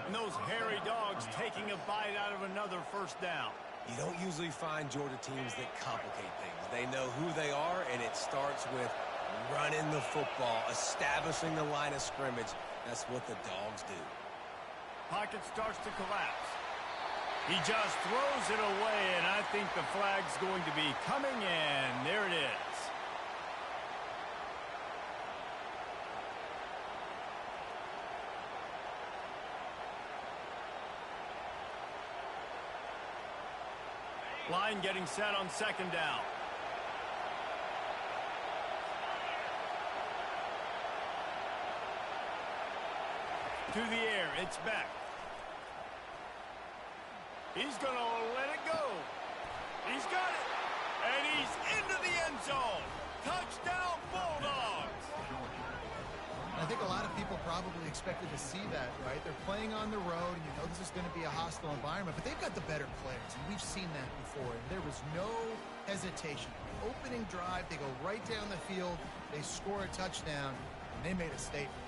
And those hairy Dogs taking a bite out of another 1st down. You don't usually find Georgia teams that complicate things. They know who they are, and it starts with running the football, establishing the line of scrimmage. That's what the Dogs do. Pocket starts to collapse. He just throws it away, and I think the flag's going to be coming in. There it is. Line getting set on 2nd down. To the air, it's back. He's going to let it go. He's got it. And he's into the end zone. Touchdown, Bulldogs. I think a lot of people probably expected to see that, right? They're playing on the road, and you know this is going to be a hostile environment, but they've got the better players, and we've seen that before. And there was no hesitation. Opening drive, they go right down the field, they score a touchdown, and they made a statement.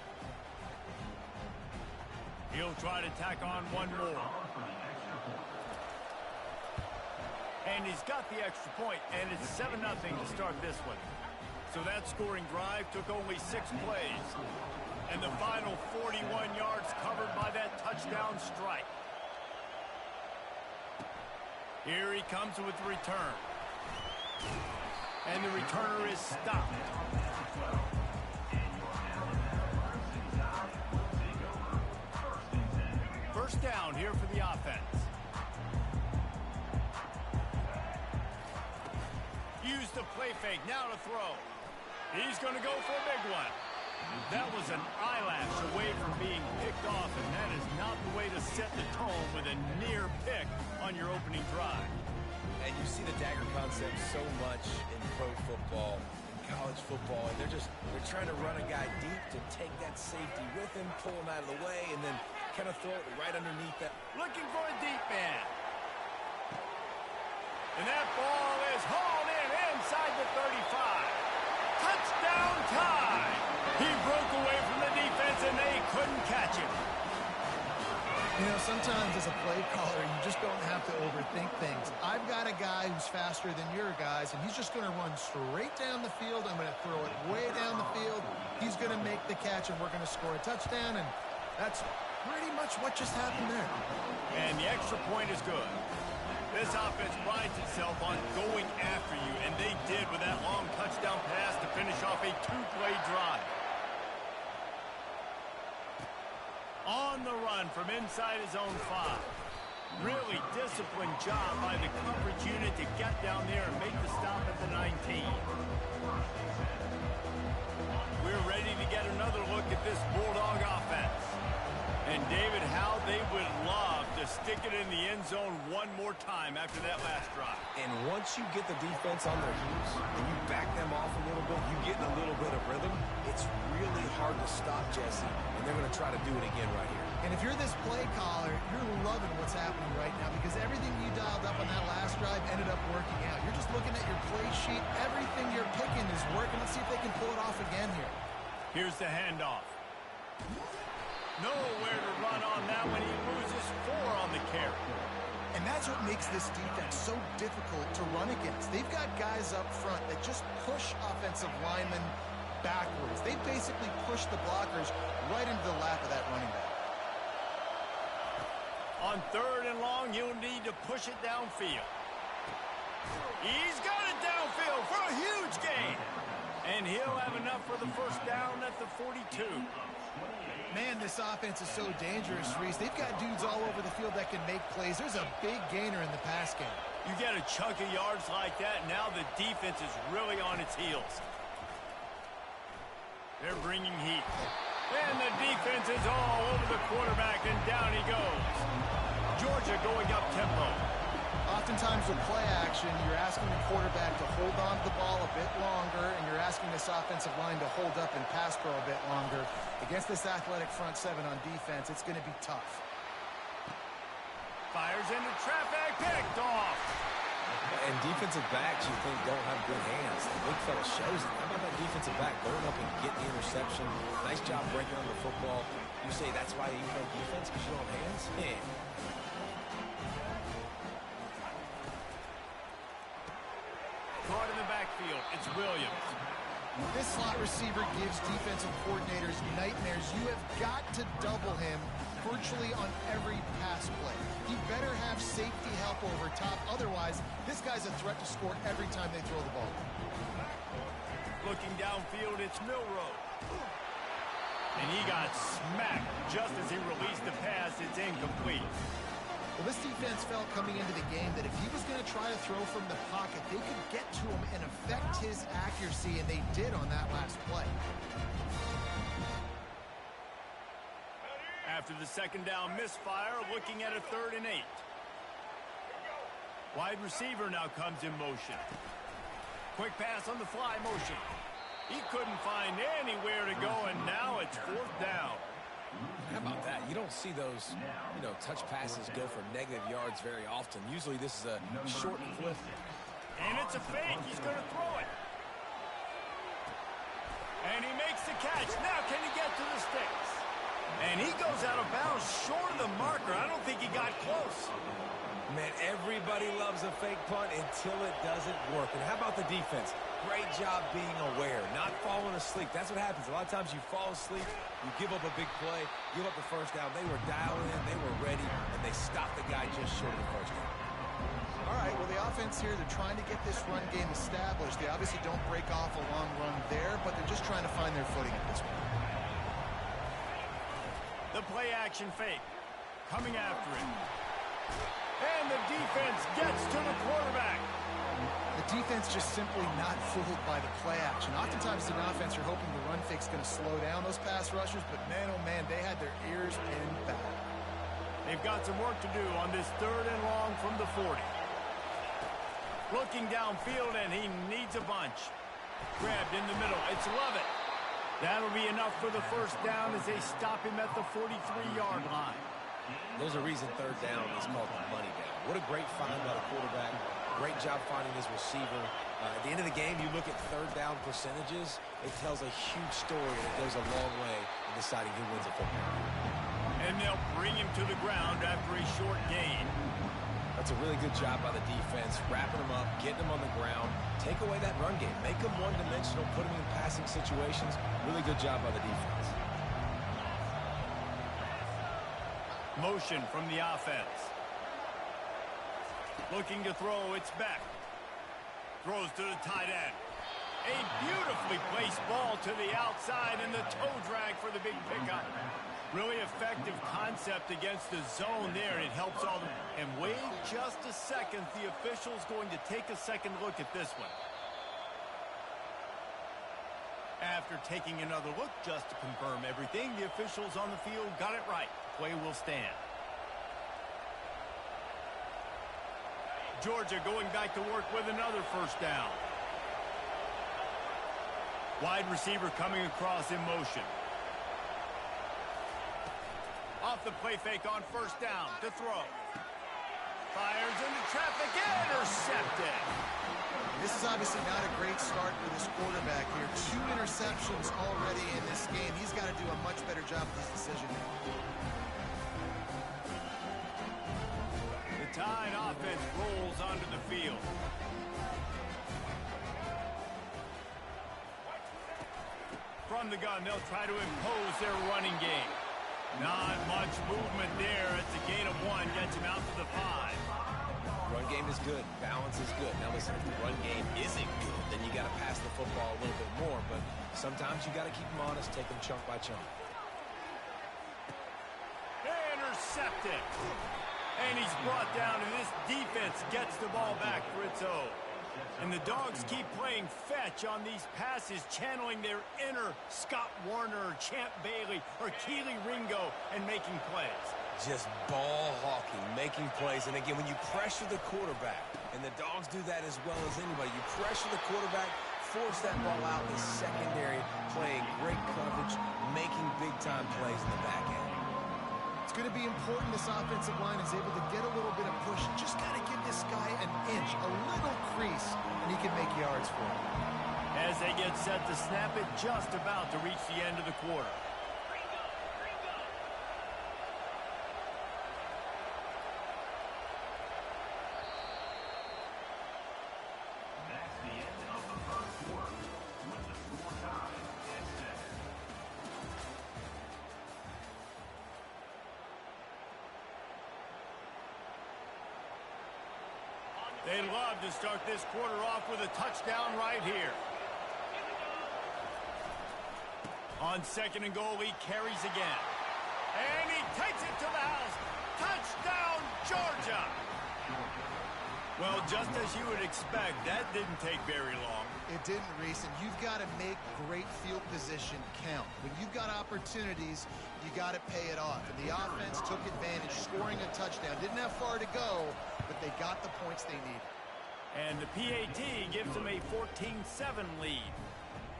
He'll try to tack on one more. And he's got the extra point, and it's 7-0 to start this one. So that scoring drive took only 6 plays. And the final 41 yards covered by that touchdown strike. Here he comes with the return. And the returner is stopped. First down here for the offense. Use the play fake, now to throw. He's going to go for a big one. That was an eyelash away from being picked off, and that is not the way to set the tone with a near pick on your opening drive. And you see the dagger concept so much in pro football, in college football, and they're trying to run a guy deep to take that safety with him, pull him out of the way, and then kind of throw it right underneath that. Looking for a deep man. And that ball is hauled in inside the 35. Touchdown tie. He broke away from the defense, and they couldn't catch him. You know, sometimes as a play caller, you just don't have to overthink things. I've got a guy who's faster than your guys, and he's just going to run straight down the field. I'm going to throw it way down the field. He's going to make the catch, and we're going to score a touchdown, and that's pretty much what just happened there. And the extra point is good. This offense prides itself on going after you, and they did with that long touchdown pass to finish off a two-play drive. On the run from inside his own 5. Really disciplined job by the coverage unit to get down there and make the stop at the 19. We're ready to get another look at this Bulldog offense. And David, how they would love to stick it in the end zone one more time after that last drive. And once you get the defense on their heels and you back them off a little bit, you get in a little bit of rhythm, it's really hard to stop, Jesse, and they're going to try to do it again right here. And if you're this play caller, you're loving what's happening right now because everything you dialed up on that last drive ended up working out. You're just looking at your play sheet. Everything you're picking is working. Let's see if they can pull it off again here. Here's the handoff. Nowhere to run on that one. He loses 4 on the carry. And that's what makes this defense so difficult to run against. They've got guys up front that just push offensive linemen backwards. They basically push the blockers right into the lap of that running back. On 3rd and long, you'll need to push it downfield. He's got it downfield for a huge gain. And he'll have enough for the first down at the 42. Man, this offense is so dangerous, Reese. They've got dudes all over the field that can make plays. There's a big gainer in the pass game. You get a chunk of yards like that, now the defense is really on its heels. They're bringing heat. And the defense is all over the quarterback, and down he goes. Georgia going up tempo. Oftentimes with play action, you're asking the quarterback to hold on to the ball a bit longer, and you're asking this offensive line to hold up and pass pro a bit longer. Against this athletic front 7 on defense, it's going to be tough. Fires into traffic, picked off. And defensive backs, you think, don't have good hands. The big fella shows it. How about that defensive back going up and getting the interception? Nice job breaking on the football. You say that's why you play defense, because you don't have hands? Yeah. Caught in the backfield, it's Williams. This slot receiver gives defensive coordinators nightmares. You have got to double him virtually on every pass play. He better have safety help over top. Otherwise, this guy's a threat to score every time they throw the ball. Looking downfield, it's Milroe. And he got smacked just as he released the pass. It's incomplete. Well, this defense felt coming into the game that if he was going to try to throw from the pocket, they could get to him and affect his accuracy, and they did on that last play. After the second down misfire, looking at a 3rd and 8. Wide receiver now comes in motion. Quick pass on the fly motion. He couldn't find anywhere to go, and now it's 4th down. How about that? You don't see those, touch passes go for negative yards very often. Usually this is a short clip. And it's a fake. He's going to throw it. And he makes the catch. Now can he get to the sticks? And he goes out of bounds short of the marker. I don't think he got close. Man, everybody loves a fake punt until it doesn't work. And how about the defense? Great job being aware, not falling asleep. That's what happens. A lot of times you fall asleep, you give up a big play, give up the first down. They were dialing in, they were ready, and they stopped the guy just short of the first down. All right, well, the offense here, they're trying to get this run game established. They obviously don't break off a long run there, but they're just trying to find their footing at this point. The play action fake. Coming after him. And the defense gets to the quarterback. The defense just simply not fooled by the play action. Oftentimes in offense, you're hoping the run traffic's going to slow down those pass rushers, but man, oh man, they had their ears pinned back. They've got some work to do on this 3rd and long from the 40. Looking downfield, and he needs a bunch. Grabbed in the middle. It's Lovett. That'll be enough for the first down as they stop him at the 43-yard line. There's a reason 3rd down is called the money down. What a great find by the quarterback. Great job finding his receiver. At the end of the game, you look at 3rd down percentages. It tells a huge story, and it goes a long way in deciding who wins a football game. And they'll bring him to the ground after a short gain. That's a really good job by the defense, wrapping them up, getting them on the ground. Take away that run game. Make them one-dimensional, put them in passing situations. Really good job by the defense. Motion from the offense. Looking to throw, it's Beck. Throws to the tight end. A beautifully placed ball to the outside, and the toe drag for the big pickup. Really effective concept against the zone there, and it helps all the... And wait just a second. The official's going to take a second look at this one. After taking another look just to confirm everything, the officials on the field got it right. Play will stand. Georgia going back to work with another first down. Wide receiver coming across in motion. Off the play fake on first down to throw. Fires into traffic, intercepted. This is obviously not a great start for this quarterback here. 2 interceptions already in this game. He's got to do a much better job with his decision. The Tide offense rolls onto the field. From the gun, they'll try to impose their running game. Not much movement there. It's a gain of 1. Gets him out to the 5. Run game is good. Balance is good. Now listen, if the run game isn't good, then you got to pass the football a little bit more. But sometimes you got to keep them honest, take them chunk by chunk. Intercepted. And he's brought down, and this defense gets the ball back for its own. And the Dogs keep playing fetch on these passes, channeling their inner Scott Warner, Champ Bailey, or Keely Ringo, and making plays. Just ball hawking, making plays. And again, when you pressure the quarterback, and the Dogs do that as well as anybody, you pressure the quarterback, force that ball out in the secondary, playing great coverage, making big-time plays in the back end. It's going to be important this offensive line is able to get a little bit of push. Just got to give this guy an inch, a little crease, and he can make yards for him. As they get set to snap it, just about to reach the end of the quarter. That's the end of the first quarter, with the score tied at 7. They'd love to start this quarter off with a touchdown right here. On 2nd and goal, he carries again. And he takes it to the house. Touchdown, Georgia! Well, just as you would expect, that didn't take very long. It didn't, Reese, and you've got to make great field position count. When you've got opportunities, you got to pay it off. And the offense took advantage, scoring a touchdown. Didn't have far to go, but they got the points they needed. And the PAT gives them a 14-7 lead.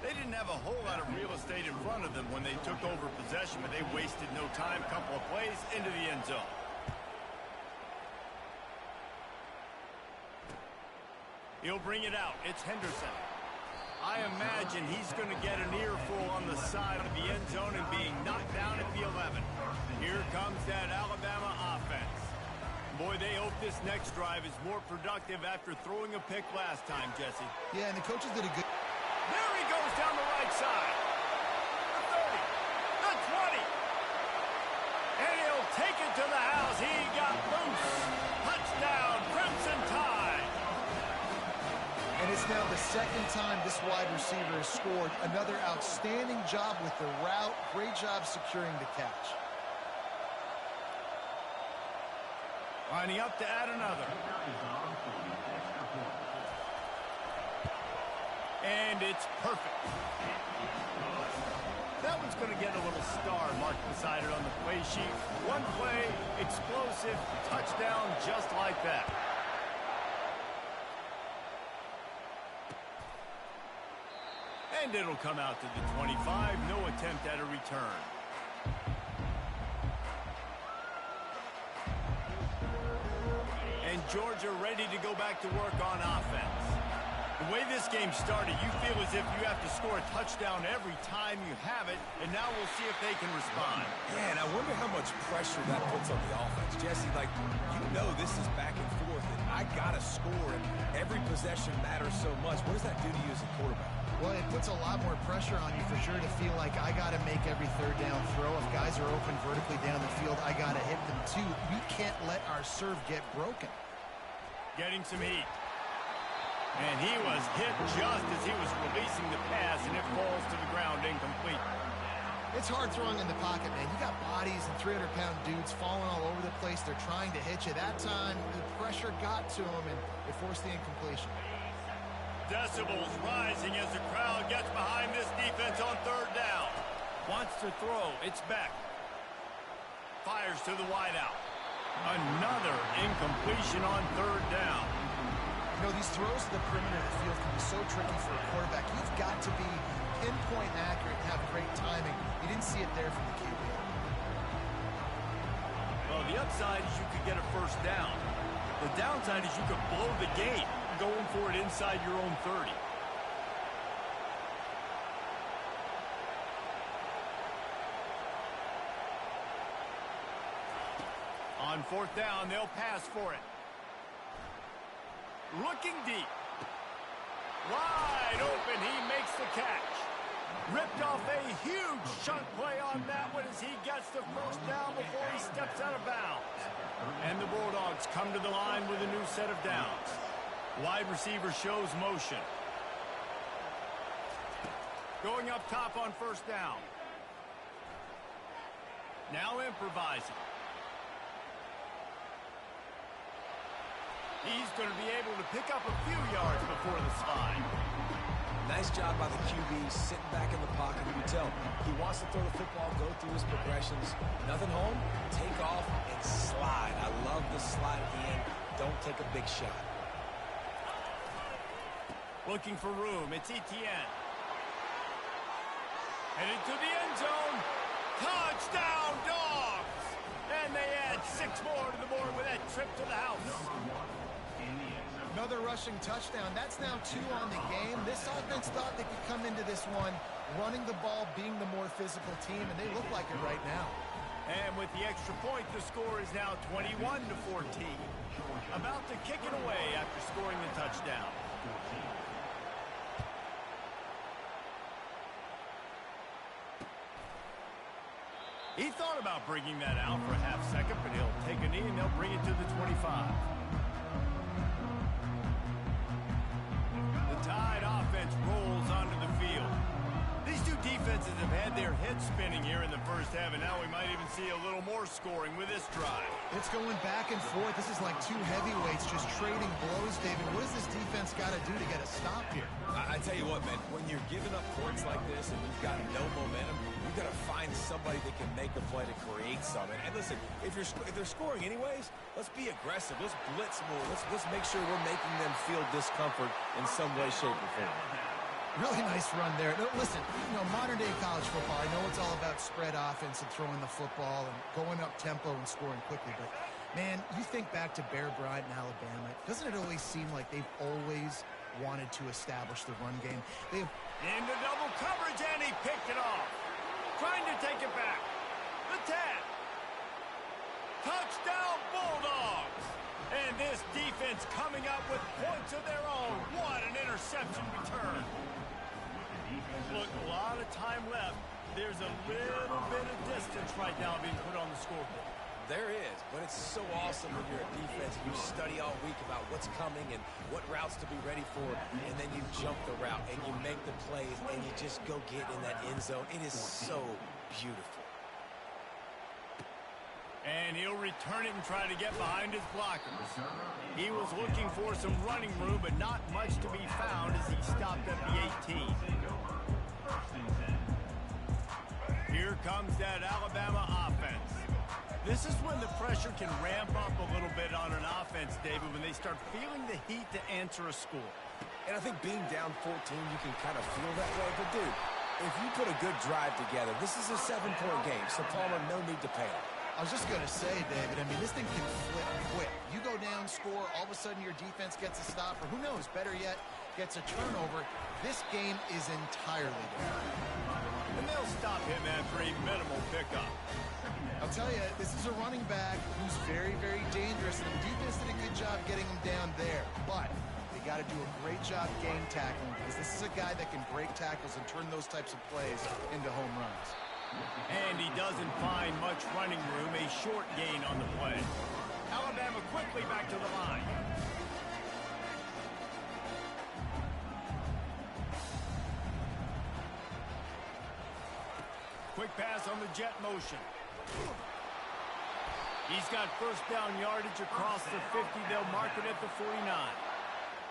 They didn't have a whole lot of real estate in front of them when they took over possession, but they wasted no time. Couple of plays into the end zone. He'll bring it out. It's Henderson. I imagine he's going to get an earful on the side of the end zone and being knocked down at the 11. Here comes that Alabama offense. Boy, they hope this next drive is more productive after throwing a pick last time, Jesse. Yeah, and the coaches did a good... There he goes down the right side. The 30, the 20. And he'll take it to the house. He got loose. Touchdown, Crimson Tide. And it's now the second time this wide receiver has scored. Another outstanding job with the route. Great job securing the catch. Lining up to add another. And it's perfect. going to get a little star marked beside it on the play sheet. One play, explosive, touchdown just like that. And it'll come out to the 25. No attempt at a return. And Georgia ready to go back to work on offense. The way this game started, you feel as if you have to score a touchdown every time you have it, and now we'll see if they can respond. Yeah, and I wonder how much pressure that puts on the offense. Jesse, like, you know this is back and forth, and I got to score, and every possession matters so much. What does that do to you as a quarterback? Well, it puts a lot more pressure on you for sure to feel like I got to make every third down throw. If guys are open vertically down the field, I got to hit them too. We can't let our serve get broken. Getting some heat. And he was hit just as he was releasing the pass, and it falls to the ground incomplete. It's hard throwing in the pocket, man. You got bodies and 300-pound dudes falling all over the place. They're trying to hit you. That time, the pressure got to him, and it forced the incompletion. Decibels rising as the crowd gets behind this defense on third down. Wants to throw. It's Beck. Fires to the wideout. Another incompletion on third down. You know, these throws to the perimeter of the field can be so tricky for a quarterback. You've got to be pinpoint accurate and have great timing. You didn't see it there from the QB. Well, the upside is you could get a first down. The downside is you could blow the game going for it inside your own 30. On fourth down, they'll pass for it. Looking deep. Wide open, he makes the catch. Ripped off a huge chunk play on that one as he gets the first down before he steps out of bounds. And the Bulldogs come to the line with a new set of downs. Wide receiver shows motion. Going up top on first down. Now improvising. He's going to be able to pick up a few yards before the slide. Nice job by the QB, sitting back in the pocket. You can tell he wants to throw the football, go through his progressions. Nothing home, take off, and slide. I love the slide in. Don't take a big shot. Looking for room. It's Etienne. Headed to the end zone. Touchdown, Dogs! And they add 6 more to the board with that trip to the house. Another rushing touchdown. That's now 2 on the game. This offense thought they could come into this one running the ball, being the more physical team, and they look like it right now. And with the extra point, the score is now 21-14. About to kick it away after scoring the touchdown. He thought about bringing that out for a half second, but he'll take a knee and they'll bring it to the 25. The Tide offense rolls onto the field. These two defenses have had their heads spinning here in the first half, and now we might even see a little more scoring with this drive. It's going back and forth. This is like 2 heavyweights just trading blows, David. What does this defense got to do to get a stop here? I tell you what, man, when you're giving up points like this and you've got no momentum, you've got to find somebody that can make a play to create something. And listen, if they're scoring anyways, let's be aggressive. Let's blitz more. Let's make sure we're making them feel discomfort in some way, shape, or form. Really nice run there. No, listen, you know, modern-day college football, I know it's all about spread offense and throwing the football and going up tempo and scoring quickly, but, man, you think back to Bear Bryant in Alabama, doesn't it always seem like they've always wanted to establish the run game? Into double coverage, and he picked it off. Trying to take it back. The 10. Touchdown, Bulldogs! And this defense coming up with points of their own. What an interception return. Look, a lot of time left. There's a little bit of distance right now being put on the scoreboard. There is, but it's so awesome when you're a defense and you study all week about what's coming and what routes to be ready for, and then you jump the route and you make the plays and you just go get in that end zone. It is so beautiful. And he'll return it and try to get behind his blockers. He was looking for some running room, but not much to be found as he stopped at the 18. comes that Alabama offense. This is when the pressure can ramp up a little bit on an offense, David, when they start feeling the heat to answer a score. And I think being down 14, you can kind of feel that way. But, dude, if you put a good drive together, this is a 7-point game, so Palmer, no need to panic. I was just going to say, David, I mean, this thing can flip quick. You go down, score, all of a sudden your defense gets a stop, or who knows, better yet, gets a turnover. This game is entirely different. And they'll stop him after a minimal pickup. I'll tell you, this is a running back who's very, very dangerous, and the defense did a good job getting him down there. But they got to do a great job game tackling, because this is a guy that can break tackles and turn those types of plays into home runs. And he doesn't find much running room, a short gain on the play. Alabama quickly back to the line. Quick pass on the jet motion. He's got first down yardage across the 50. They'll mark it at the 49.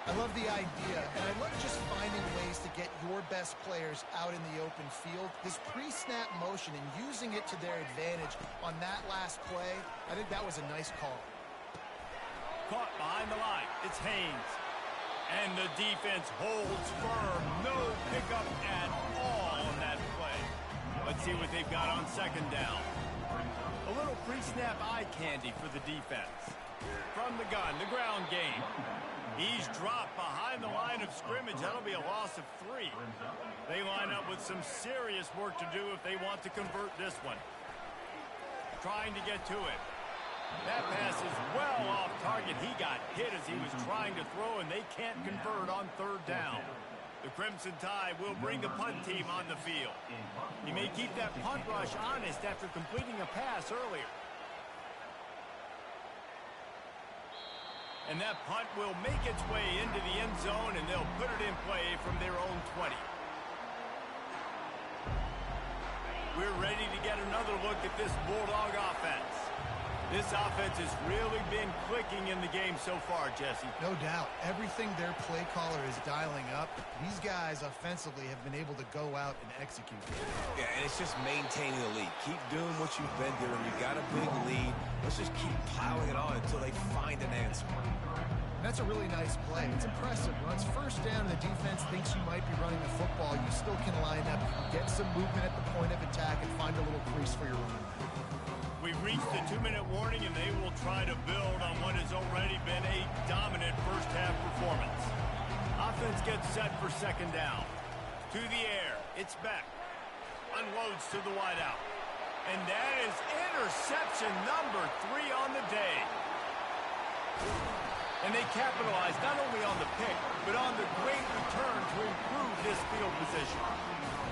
I love the idea, and I love just finding ways to get your best players out in the open field. This pre-snap motion and using it to their advantage on that last play, I think that was a nice call. Caught behind the line. It's Haynes. And the defense holds firm. No pickup at all on that play. Let's see what they've got on second down. A little pre-snap eye candy for the defense. From the gun, the ground game. He's dropped behind the line of scrimmage. That'll be a loss of 3. They line up with some serious work to do if they want to convert this one. Trying to get to it. That pass is well off target. He got hit as he was trying to throw, and they can't convert on third down. The Crimson Tide will bring the punt team on the field. He may keep that punt rush honest after completing a pass earlier. And that punt will make its way into the end zone, and they'll put it in play from their own 20. We're ready to get another look at this Bulldog offense. This offense has really been clicking in the game so far, Jesse. No doubt. Everything their play caller is dialing up, these guys offensively have been able to go out and execute. Yeah, and it's just maintaining the lead. Keep doing what you've been doing. You've got a big lead. Let's just keep piling it on until they find an answer. And that's a really nice play. It's impressive. Once first down and the defense thinks you might be running the football, you still can line up, get some movement at the point of attack, and find a little crease for your run. We've reached the 2-minute warning, and they will try to build on what has already been a dominant first-half performance. Offense gets set for second down. To the air. It's Beck. Unloads to the wideout. And that is interception number 3 on the day. And they capitalize not only on the pick, but on the great return to improve this field position.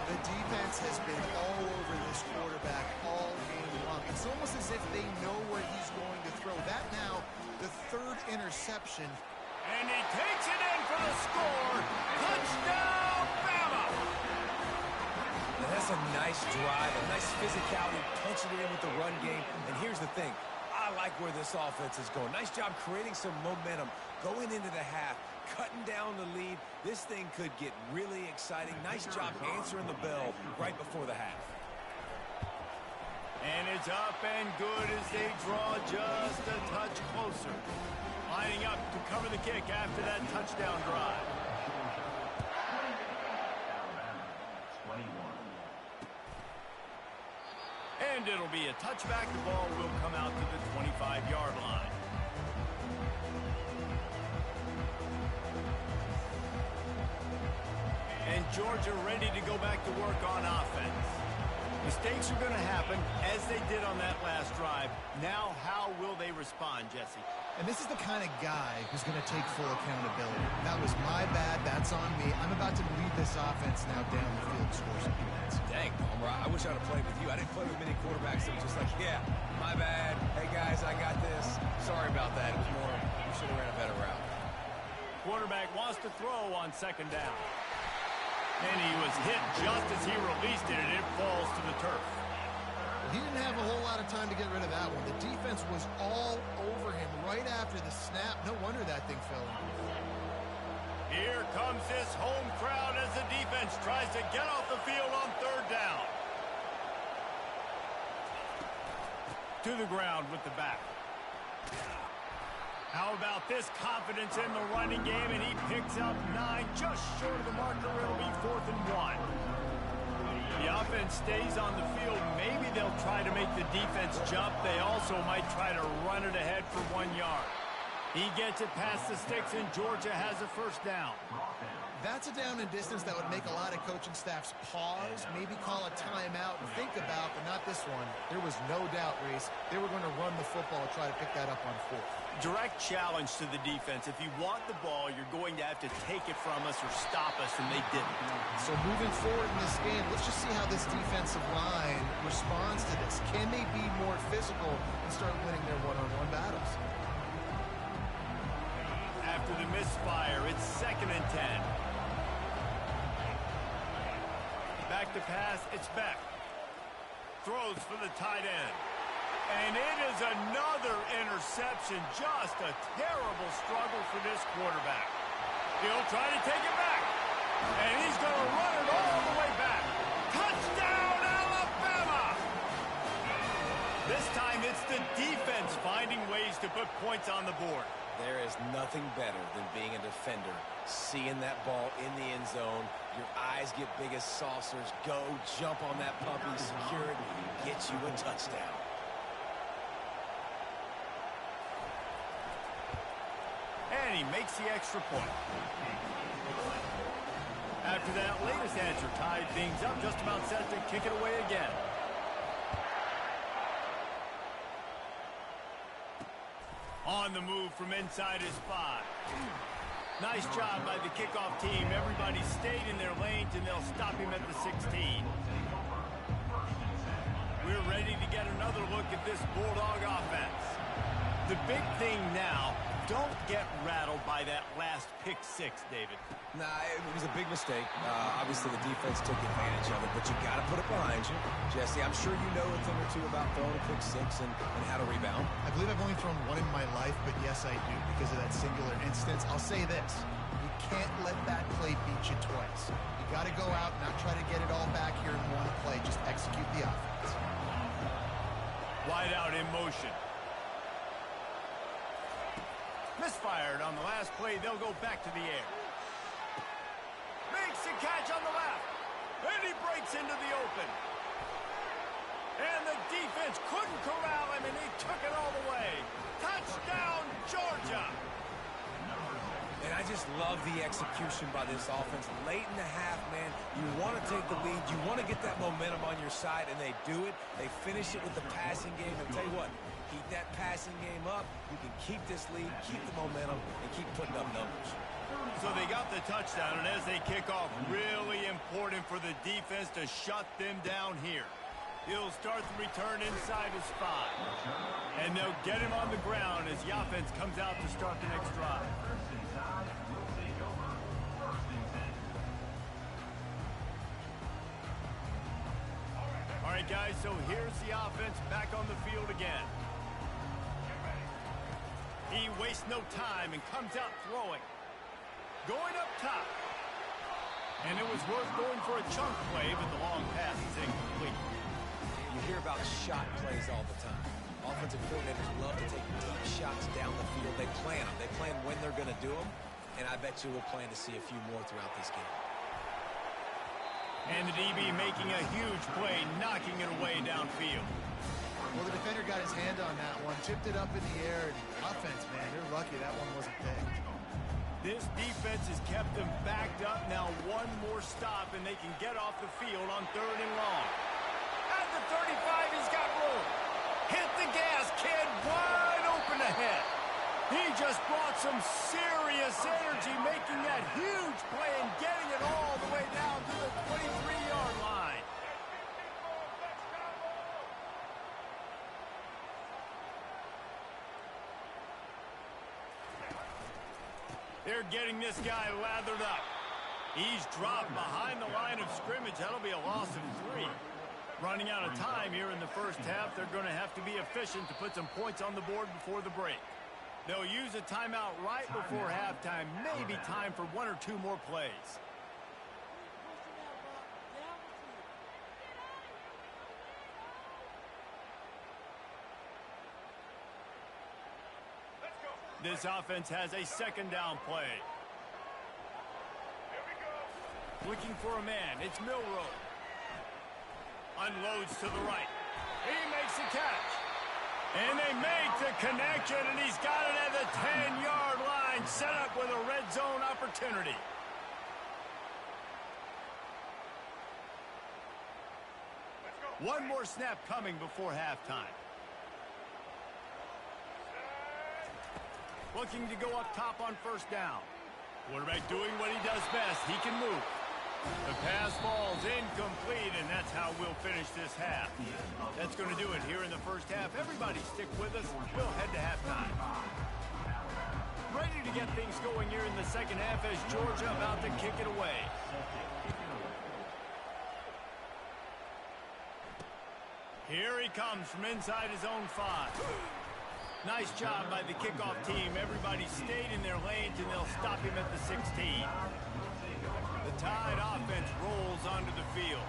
The defense has been all over this quarterback all game long. It's almost as if they know where he's going to throw. That now, the 3rd interception. And he takes it in for the score. Touchdown, Bama! And that's a nice drive, a nice physicality, punching it in with the run game. And here's the thing. I like where this offense is going. Nice job creating some momentum, going into the half, cutting down the lead. This thing could get really exciting. Nice job answering the bell right before the half. And it's up and good as they draw just a touch closer. Lining up to cover the kick after that touchdown drive. And it'll be a touchback. The ball will come out to the 25-yard line. And Georgia ready to go back to work on offense. Mistakes are going to happen, as they did on that last drive. Now, how will they respond, Jesse? And this is the kind of guy who's going to take full accountability. That was my bad. That's on me. I'm about to lead this offense now down the field, score some points. Dang, Palmer, I wish I'd have played with you. I didn't play with many quarterbacks that were just like, yeah, my bad. Hey, guys, I got this. Sorry about that. It was more, we should have ran a better route. Quarterback wants to throw on second down. And he was hit just as he released it, and it falls to the turf. He didn't have a whole lot of time to get rid of that one. The defense was all over him right after the snap. No wonder that thing fell in. Here comes this home crowd as the defense tries to get off the field on third down. To the ground with the back. How about this confidence in the running game, and he picks up 9, just short of the marker. It'll be 4th and 1. The offense stays on the field. Maybe they'll try to make the defense jump. They also might try to run it ahead for 1 yard. He gets it past the sticks, and Georgia has a first down. That's a down and distance that would make a lot of coaching staffs pause, maybe call a timeout and think about, but not this one. There was no doubt, Reese, they were going to run the football and try to pick that up on 4th. Direct challenge to the defense. If you want the ball, you're going to have to take it from us or stop us, and they didn't. So moving forward in this game, let's just see how this defensive line responds to this. Can they be more physical and start winning their one-on-one battles? After the misfire, it's 2nd and 10. Back to pass, it's Beck. Throws for the tight end. And it is another interception. Just a terrible struggle for this quarterback. He'll try to take it back. And he's going to run it all the way back. Touchdown, Alabama! This time it's the defense finding ways to put points on the board. There is nothing better than being a defender, seeing that ball in the end zone, your eyes get big as saucers, go, jump on that puppy, secure it, get you a touchdown. And he makes the extra point. After that latest answer tied things up, just about set to kick it away again. On the move from inside his 5. Nice job by the kickoff team. Everybody stayed in their lanes, and they'll stop him at the 16. We're ready to get another look at this Bulldog offense. The big thing now, don't get rattled by that last pick 6, David. Nah, it was a big mistake. Obviously, the defense took advantage of it, but you got to put it behind you. Jesse, I'm sure you know a thing or two about throwing a pick 6 and how to rebound. I believe I've only thrown one in my life, but yes, I do, because of that singular instance. I'll say this. You can't let that play beat you twice. You got to go out and not try to get it all back here in one play. Just execute the offense. Wide out in motion. Misfired on the last play. They'll go back to the air. Makes the catch on the left. And he breaks into the open. And the defense couldn't corral him, and he took it all the way. Touchdown, Georgia. And I just love the execution by this offense. Late in the half, man, you want to take the lead. You want to get that momentum on your side, and they do it. They finish it with the passing game. And tell you what, keep that passing game up. You can keep this lead, keep the momentum, and keep putting up numbers. So they got the touchdown, and as they kick off, really important for the defense to shut them down here. He'll start the return inside his 5. And they'll get him on the ground as the offense comes out to start the next drive. All right, guys, so here's the offense back on the field again. He wastes no time and comes out throwing. Going up top. And it was worth going for a chunk play, but the long pass is incomplete. You hear about shot plays all the time. Offensive coordinators love to take deep shots down the field. They plan them. They plan when they're going to do them. And I bet you we'll plan to see a few more throughout this game. And the DB making a huge play, knocking it away downfield. Well, the defender got his hand on that one, tipped it up in the air, and offense, man, they're lucky that one wasn't picked. This defense has kept them backed up. Now one more stop, and they can get off the field on 3rd and long. At the 35, he's got room. Hit the gas, kid, wide open ahead. He just brought some serious energy, making that huge play and getting it all the way down to the 23-yard line. They're getting this guy lathered up. He's dropped behind the line of scrimmage. That'll be a loss of 3. Running out of time here in the first half. They're going to have to be efficient to put some points on the board before the break. They'll use a timeout right before halftime. Maybe time for 1 or 2 more plays. This offense has a second down play. Looking for a man. It's Milroe. Unloads to the right. He makes the catch. And they make the connection, and he's got it at the 10-yard line, set up with a red zone opportunity. One more snap coming before halftime. Looking to go up top on first down. Quarterback doing what he does best. He can move. The pass falls incomplete, and that's how we'll finish this half. That's going to do it here in the first half. Everybody stick with us. We'll head to halftime. Ready to get things going here in the second half as Georgia about to kick it away. Here he comes from inside his own 5. Nice job by the kickoff team. Everybody stayed in their lanes, and they'll stop him at the 16. The Tide offense rolls onto the field.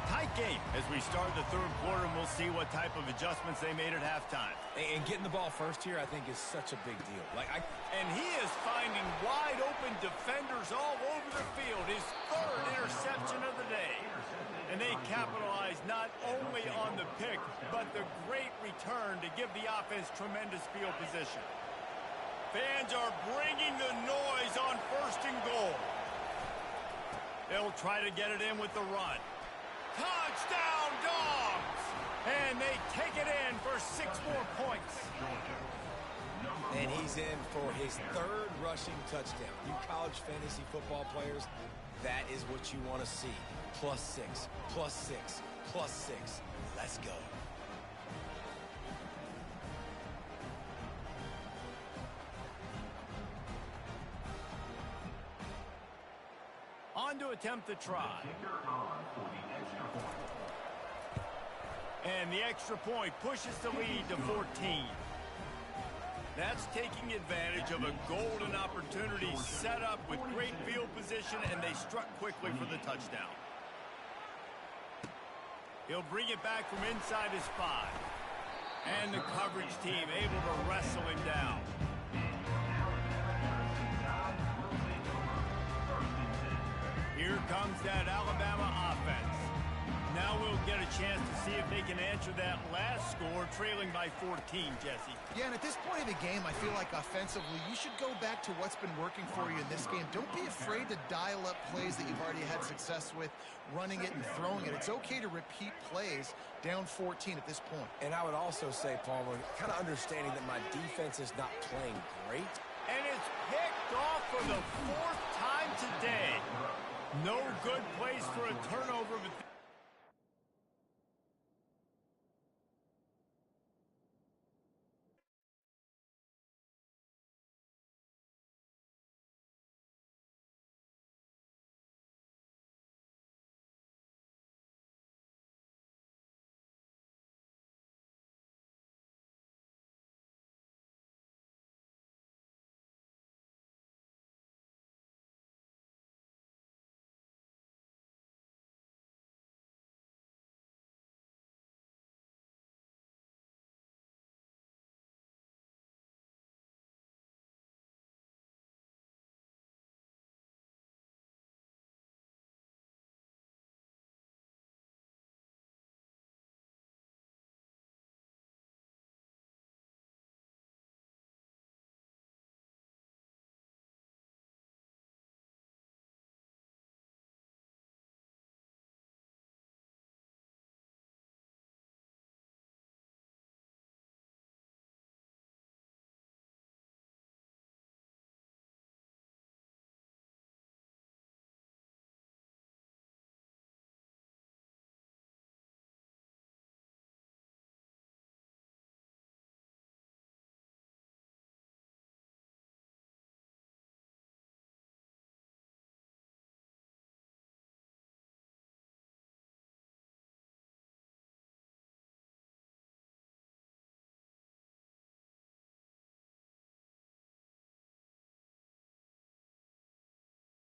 Tight game as we start the third quarter, and we'll see what type of adjustments they made at halftime. And getting the ball first here, I think, is such a big deal. And he is finding wide-open defenders all over the field. His third interception of the day. And they capitalize not only on the pick, but the great return to give the offense tremendous field position. Fans are bringing the noise on first and goal. They'll try to get it in with the run. Touchdown, Dogs! And they take it in for 6 more points. And he's in for his third rushing touchdown. You college fantasy football players, that is what you want to see. +6, +6, +6. Let's go. On to attempt the try. And the extra point pushes the lead to 14. That's taking advantage of a golden opportunity set up with great field position, and they struck quickly for the touchdown. He'll bring it back from inside his 5. And the coverage team able to wrestle him down. Here comes that Alabama offense. Now we'll get a chance to see if they can answer that last score, trailing by 14, Jesse. Yeah, and at this point of the game, I feel like offensively, you should go back to what's been working for you in this game. Don't be afraid to dial up plays that you've already had success with, running it and throwing it. It's okay to repeat plays down 14 at this point. And I would also say, Palmer, kind of understanding that my defense is not playing great. And it's picked off for the 4th time today. No good place for a turnover, but